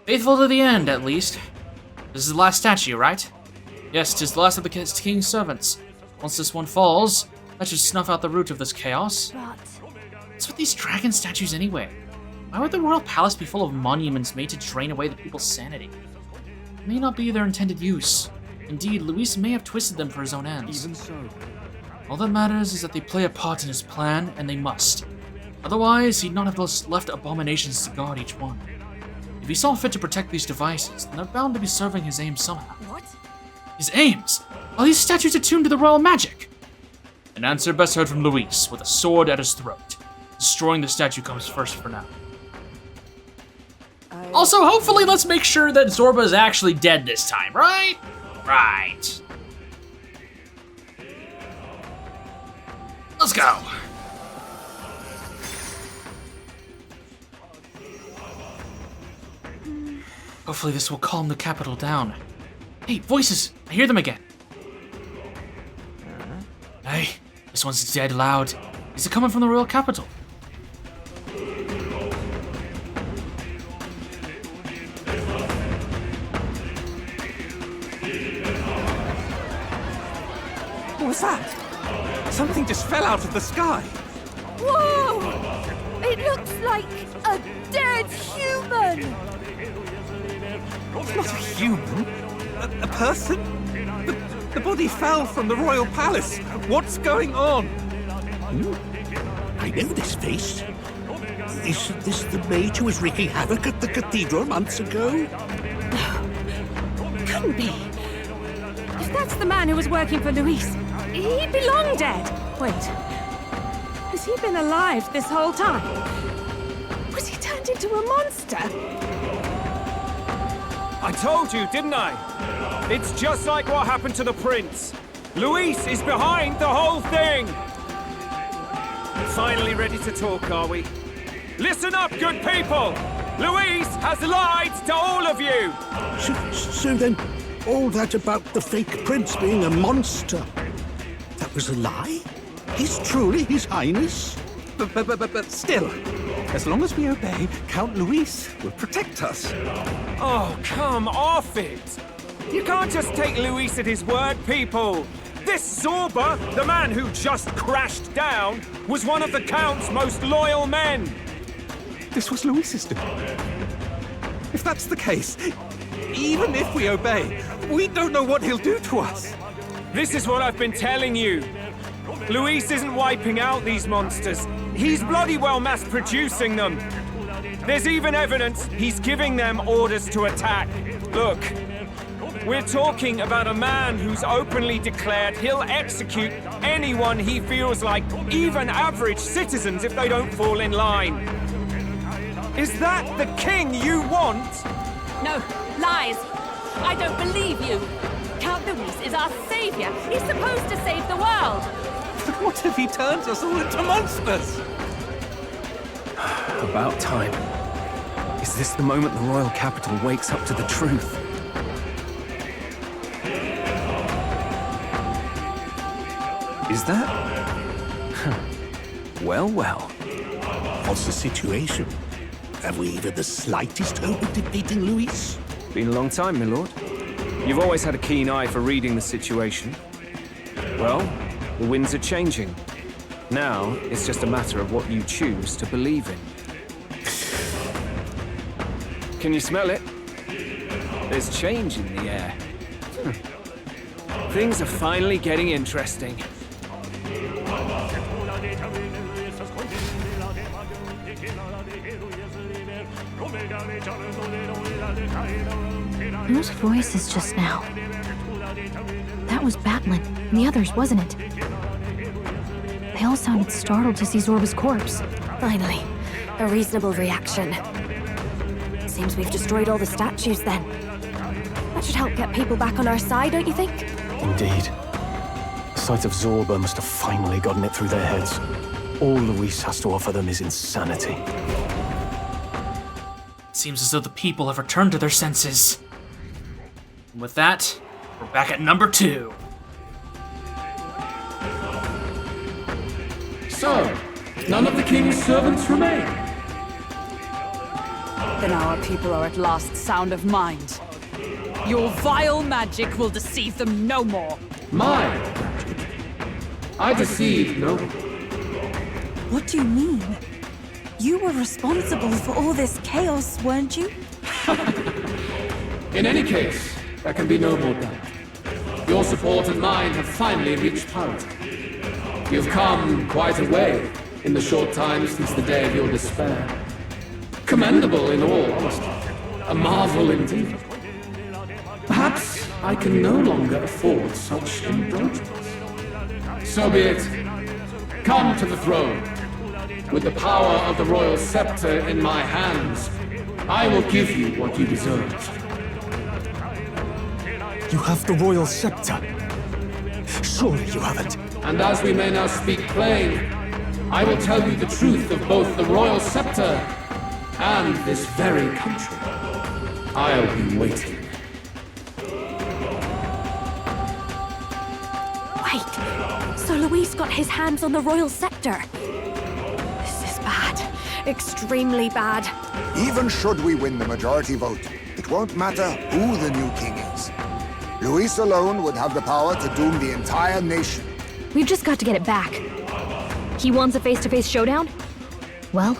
Faithful to the end, at least. This is the last statue, right? Yes, 'tis the last of the king's servants. Once this one falls, that should snuff out the root of this chaos. What's with these dragon statues anyway? Why would the royal palace be full of monuments made to drain away the people's sanity? It may not be their intended use. Indeed, Luis may have twisted them for his own ends. Even so. All that matters is that they play a part in his plan, and they must. Otherwise, he'd not have left abominations to guard each one. If he saw fit to protect these devices, then they're bound to be serving his aims somehow. What? His aims? Are these statues attuned to the royal magic? An answer best heard from Luis, with a sword at his throat. Destroying the statue comes first for now. Also, hopefully, let's make sure that Zorba is actually dead this time, right? Right. Let's go. Hopefully this will calm the capital down. Hey, voices! I hear them again. Hey, this one's dead loud. Is it coming from the royal capital? What was that? Something just fell out of the sky. Whoa! It looks like a dead human! It's not a human. A person? The body fell from the royal palace. What's going on? I know this face. Isn't this the mage who was wreaking havoc at the cathedral months ago? Couldn't be. If that's the man who was working for Luis, he'd be long dead. Wait. Has he been alive this whole time? Was he turned into a monster? I told you, didn't I? It's just like what happened to the prince. Luis is behind the whole thing. Finally ready to talk, are we? Listen up, good people! Luis has lied to all of you! So then, all that about the fake prince being a monster, that was a lie? He's truly His Highness? But still, as long as we obey, Count Luis will protect us. Oh, come off it! You can't just take Luis at his word, people! This Zorba, the man who just crashed down, was one of the Count's most loyal men! This was Luis's doing. If that's the case, even if we obey, we don't know what he'll do to us. This is what I've been telling you. Luis isn't wiping out these monsters. He's bloody well mass-producing them. There's even evidence he's giving them orders to attack. Look, we're talking about a man who's openly declared he'll execute anyone he feels like, even average citizens, if they don't fall in line. Is that the king you want? No, lies. I don't believe you. Count Luis is our savior. He's supposed to save the world. What if he turns us all into monsters? About time. Is this the moment the royal capital wakes up to the truth? Is that? Well, well. What's the situation? Have we even the slightest hope of defeating Luis? Been a long time, my lord. You've always had a keen eye for reading the situation. Well, the winds are changing. Now, it's just a matter of what you choose to believe in. Can you smell it? There's change in the air. Things are finally getting interesting. Those voices just now. That was Batlin and the others, wasn't it? They all sounded startled to see Zorba's corpse. Finally, a reasonable reaction. Seems we've destroyed all the statues then. That should help get people back on our side, don't you think? Indeed. The sight of Zorba must have finally gotten it through their heads. All Luis has to offer them is insanity. It seems as though the people have returned to their senses. And with that, we're back at number 2. So, none of the king's servants remain. Then our people are at last sound of mind. Your vile magic will deceive them no more. My magic? I deceived no one. What do you mean? You were responsible for all this chaos, weren't you? In any case, there can be no more doubt. Your support and mine have finally reached parity. You've come quite a way in the short time since the day of your despair. Commendable in all honesty. A marvel indeed. Perhaps I can no longer afford such indulgence. So be it. Come to the throne. With the power of the royal scepter in my hands, I will give you what you deserve. You have the royal scepter. Surely you haven't. And as we may now speak plain, I will tell you the truth of both the royal scepter and this very country. I'll be waiting. Wait, so Luis got his hands on the royal scepter. This is bad. Extremely bad. Even should we win the majority vote, it won't matter who the new king is. Luis alone would have the power to doom the entire nation. We've just got to get it back. He wants a face-to-face showdown? Well,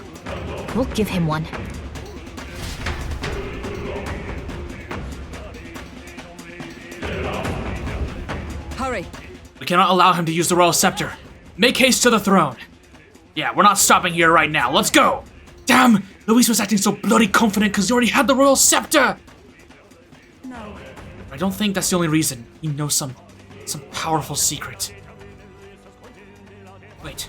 we'll give him one. Hurry. We cannot allow him to use the royal scepter. Make haste to the throne. Yeah, we're not stopping here right now. Let's go. Damn, Luis was acting so bloody confident because he already had the royal scepter. No. I don't think that's the only reason. He knows some powerful secret. Wait.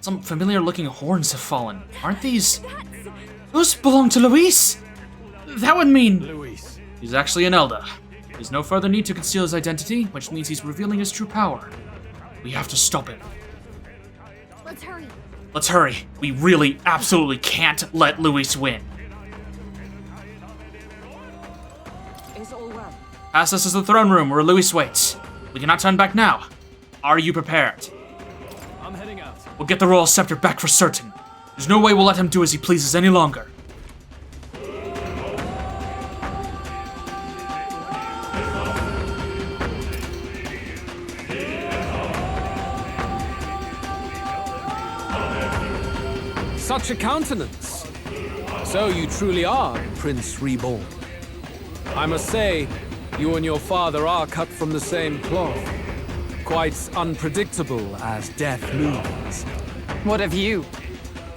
Some familiar-looking horns have fallen. Aren't these... Those belong to Luis? That would mean... Luis. He's actually an Elder. There's no further need to conceal his identity, which means he's revealing his true power. We have to stop him. Let's hurry. Let's hurry. We really, absolutely can't let Luis win. Is all well? Past us is the throne room where Luis waits. We cannot turn back now. Are you prepared? I'm heading out. We'll get the royal scepter back for certain. There's no way we'll let him do as he pleases any longer. Such a countenance. So you truly are Prince Reborn. I must say, you and your father are cut from the same cloth. Quite unpredictable as death looms. What of you?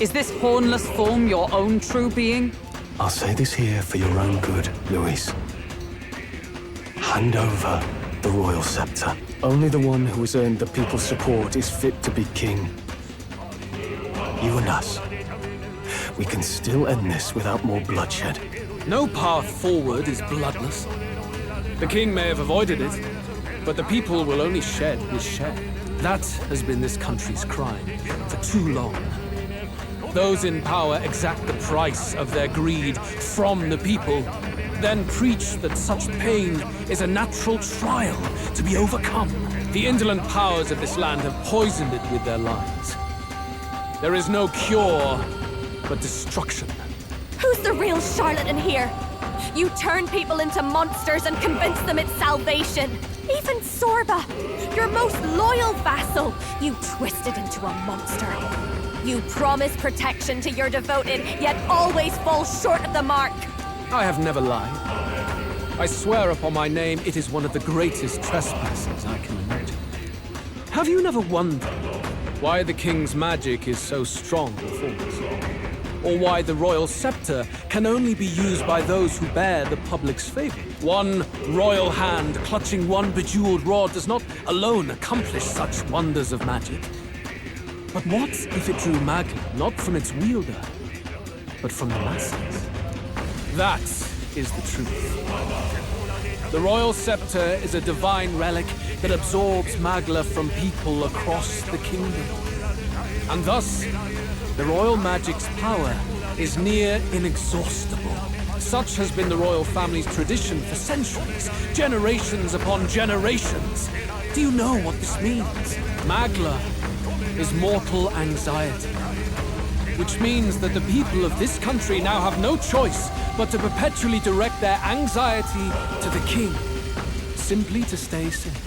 Is this hornless form your own true being? I'll say this here for your own good, Luis. Hand over the royal scepter. Only the one who has earned the people's support is fit to be king. You and us. We can still end this without more bloodshed. No path forward is bloodless. The king may have avoided it, but the people will only shed his share. That has been this country's crime for too long. Those in power exact the price of their greed from the people, then preach that such pain is a natural trial to be overcome. The indolent powers of this land have poisoned it with their lies. There is no cure but destruction. Who's the real charlatan here? You turn people into monsters and convince them it's salvation. Even Sorba, your most loyal vassal, you twisted into a monster. You promise protection to your devoted, yet always fall short of the mark. I have never lied. I swear upon my name, it is one of the greatest trespasses I can imagine. Have you never wondered why the king's magic is so strong before us? Or why the royal scepter can only be used by those who bear the public's favor? One royal hand clutching one bejeweled rod does not alone accomplish such wonders of magic. But what if it drew Magla not from its wielder, but from the masses? That is the truth. The royal scepter is a divine relic that absorbs Magla from people across the kingdom. And thus, the royal magic's power is near inexhaustible. Such has been the royal family's tradition for centuries, generations upon generations. Do you know what this means? Magla is mortal anxiety, which means that the people of this country now have no choice but to perpetually direct their anxiety to the king, simply to stay safe.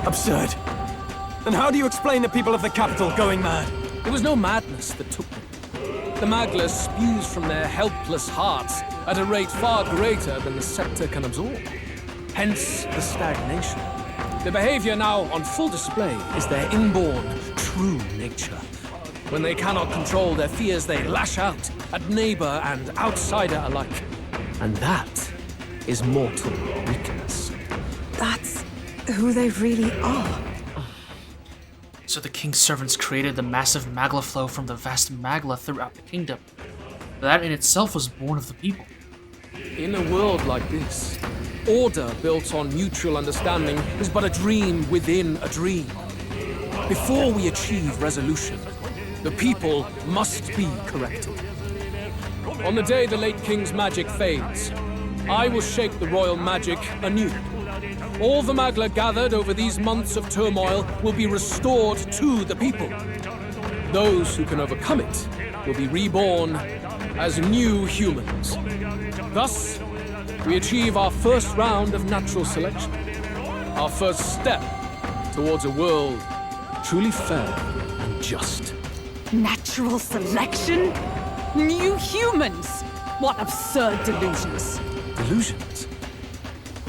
Absurd. Then how do you explain the people of the capital going mad? It was no madness that took them. The Magla spews from their helpless hearts at a rate far greater than the scepter can absorb. Hence the stagnation. The behavior now on full display is their inborn, true nature. When they cannot control their fears, they lash out at neighbor and outsider alike. And that is mortal weakness. That's who they really are. So the king's servants created the massive Magla flow from the vast Magla throughout the kingdom. That in itself was born of the people. In a world like this, order built on mutual understanding is but a dream within a dream. Before we achieve resolution, the people must be corrected. On the day the late king's magic fades, I will shape the royal magic anew. All the Magla gathered over these months of turmoil will be restored to the people. Those who can overcome it will be reborn as new humans. Thus, we achieve our first round of natural selection. Our first step towards a world truly fair and just. Natural selection? New humans? What absurd delusions. Delusions?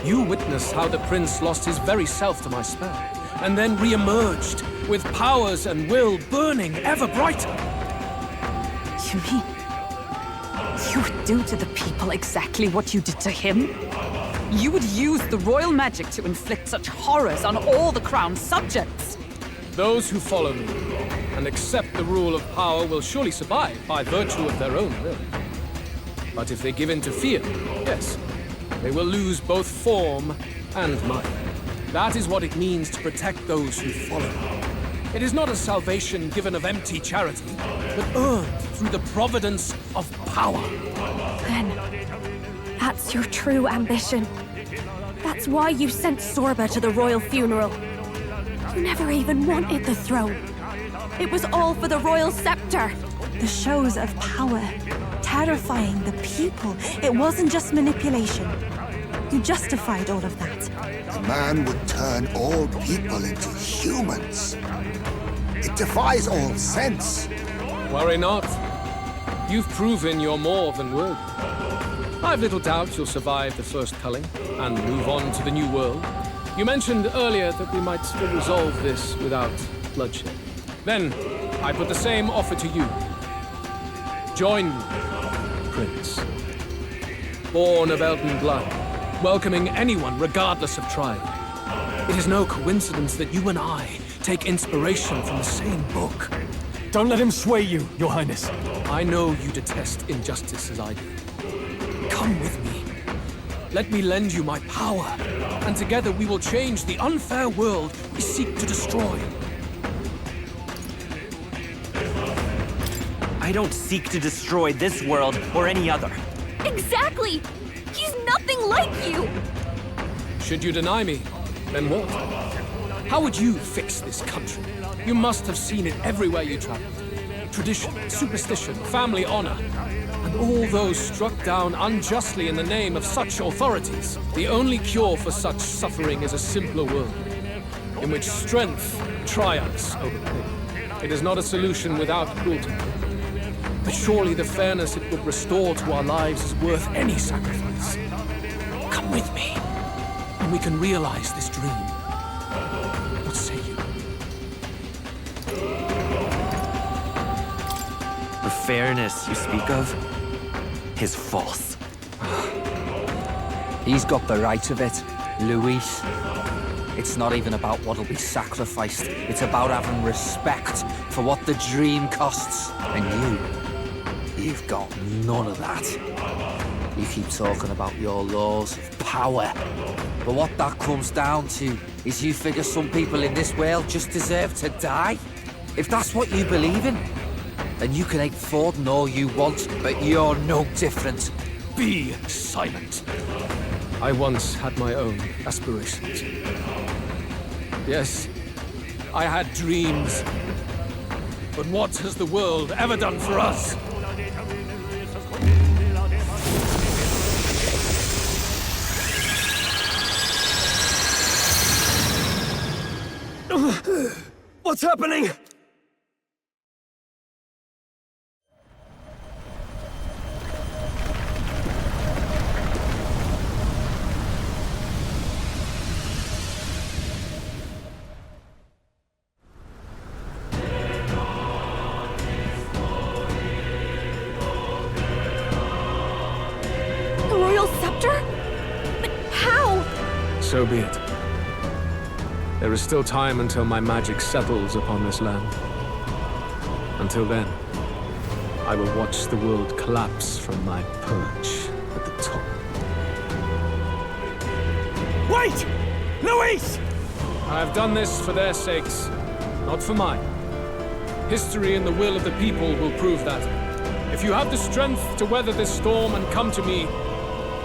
You witnessed how the prince lost his very self to my spell, and then re-emerged with powers and will burning ever brighter. You mean you would do to the people exactly what you did to him? You would use the royal magic to inflict such horrors on all the crown's subjects? Those who follow me and accept the rule of power will surely survive by virtue of their own will. But if they give in to fear, yes, they will lose both form and might. That is what it means to protect those who follow. It is not a salvation given of empty charity, but earned through the providence of power. Then, that's your true ambition. That's why you sent Sorba to the royal funeral. You never even wanted the throne. It was all for the royal scepter. The shows of power, terrifying the people. It wasn't just manipulation. You justified all of that. A man would turn all people into humans. It defies all sense. Worry not. You've proven you're more than worthy. I've little doubt you'll survive the first culling and move on to the new world. You mentioned earlier that we might still resolve this without bloodshed. Then, I put the same offer to you. Join me, Prince. Born of Elden blood, welcoming anyone regardless of tribe. It is no coincidence that you and I take inspiration from the same book. Don't let him sway you, Your Highness. I know you detest injustice as I do. Come with me. Let me lend you my power, and together we will change the unfair world we seek to destroy. I I don't seek to destroy this world or any other. Exactly! He's nothing like you! Should you deny me, then what? How would you fix this country? You must have seen it everywhere you traveled. Tradition, superstition, family honor, and all those struck down unjustly in the name of such authorities. The only cure for such suffering is a simpler world, in which strength triumphs over pain. It is not a solution without cruelty. But surely the fairness it would restore to our lives is worth any sacrifice. Come with me, and we can realize this dream. What say you? The fairness you speak of is false. He's got the right of it, Luis. It's not even about what'll be sacrificed. It's about having respect for what the dream costs. And you've got none of that. You keep talking about your laws of power. But what that comes down to is you figure some people in this world just deserve to die. If that's what you believe in, then you can hate Forden all you want, but you're no different. Be silent. I once had my own aspirations. Yes, I had dreams. But what has the world ever done for us? What's happening? The royal scepter? But how? So be it. There is still time until my magic settles upon this land. Until then, I will watch the world collapse from my perch at the top. Wait! Luis! I have done this for their sakes, not for mine. History and the will of the people will prove that. If you have the strength to weather this storm and come to me,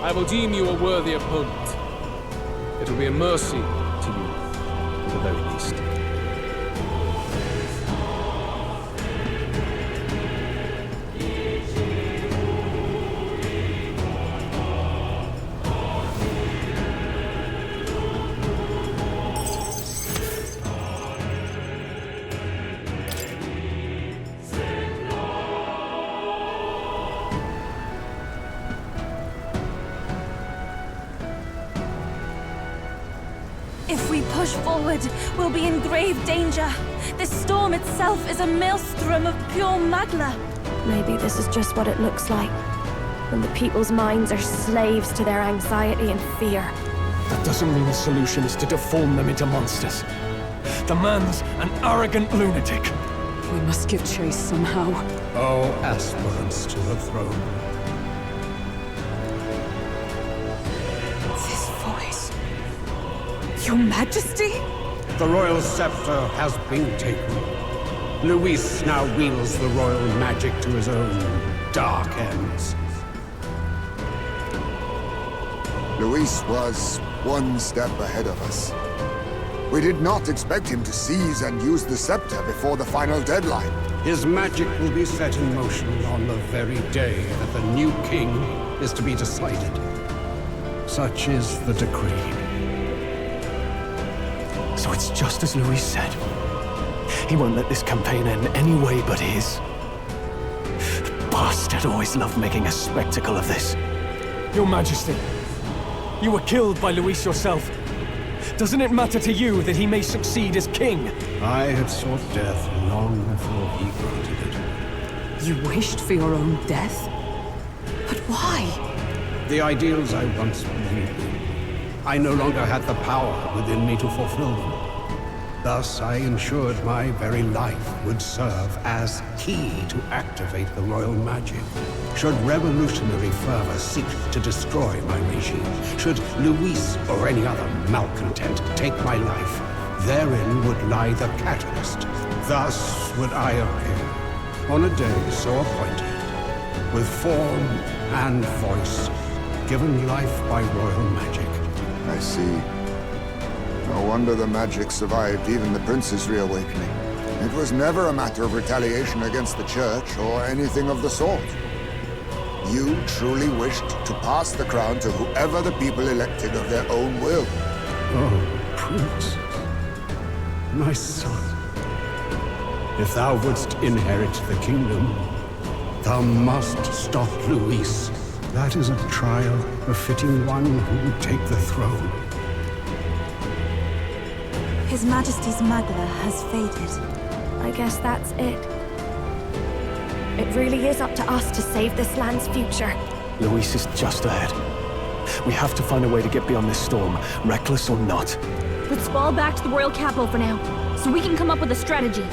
I will deem you a worthy opponent. It will be a mercy to you, at the very least. If we push forward, we'll be in grave danger. This storm itself is a maelstrom of pure magla. Maybe this is just what it looks like. When the people's minds are slaves to their anxiety and fear. That doesn't mean the solution is to deform them into monsters. The man's an arrogant lunatic. We must give chase somehow. Oh, aspirants to the throne. This voice. Your Majesty? The royal scepter has been taken. Luis now wields the royal magic to his own dark ends. Luis was one step ahead of us. We did not expect him to seize and use the scepter before the final deadline. His magic will be set in motion on the very day that the new king is to be decided. Such is the decree. So it's just as Luis said. He won't let this campaign end any way but his. The bastard always loved making a spectacle of this. Your Majesty, you were killed by Luis yourself. Doesn't it matter to you that he may succeed as king? I had sought death long before he granted it. You wished for your own death? But why? The ideals I once believed in, I no longer had the power within me to fulfill them. Thus, I ensured my very life would serve as key to activate the royal magic. Should revolutionary fervor seek to destroy my regime, should Luis or any other malcontent take my life, therein would lie the catalyst. Thus would I appear, on a day so appointed, with form and voice, given life by royal magic. I see. No wonder the magic survived even the prince's reawakening. It was never a matter of retaliation against the church or anything of the sort. You truly wished to pass the crown to whoever the people elected of their own will. Oh, Prince, my son. If thou wouldst inherit the kingdom, thou must stop Luis. That is a trial befitting one who would take the throne. His Majesty's Magla has faded. I guess that's it. It really is up to us to save this land's future. Luis is just ahead. We have to find a way to get beyond this storm, reckless or not. Let's fall back to the royal capital for now, so we can come up with a strategy.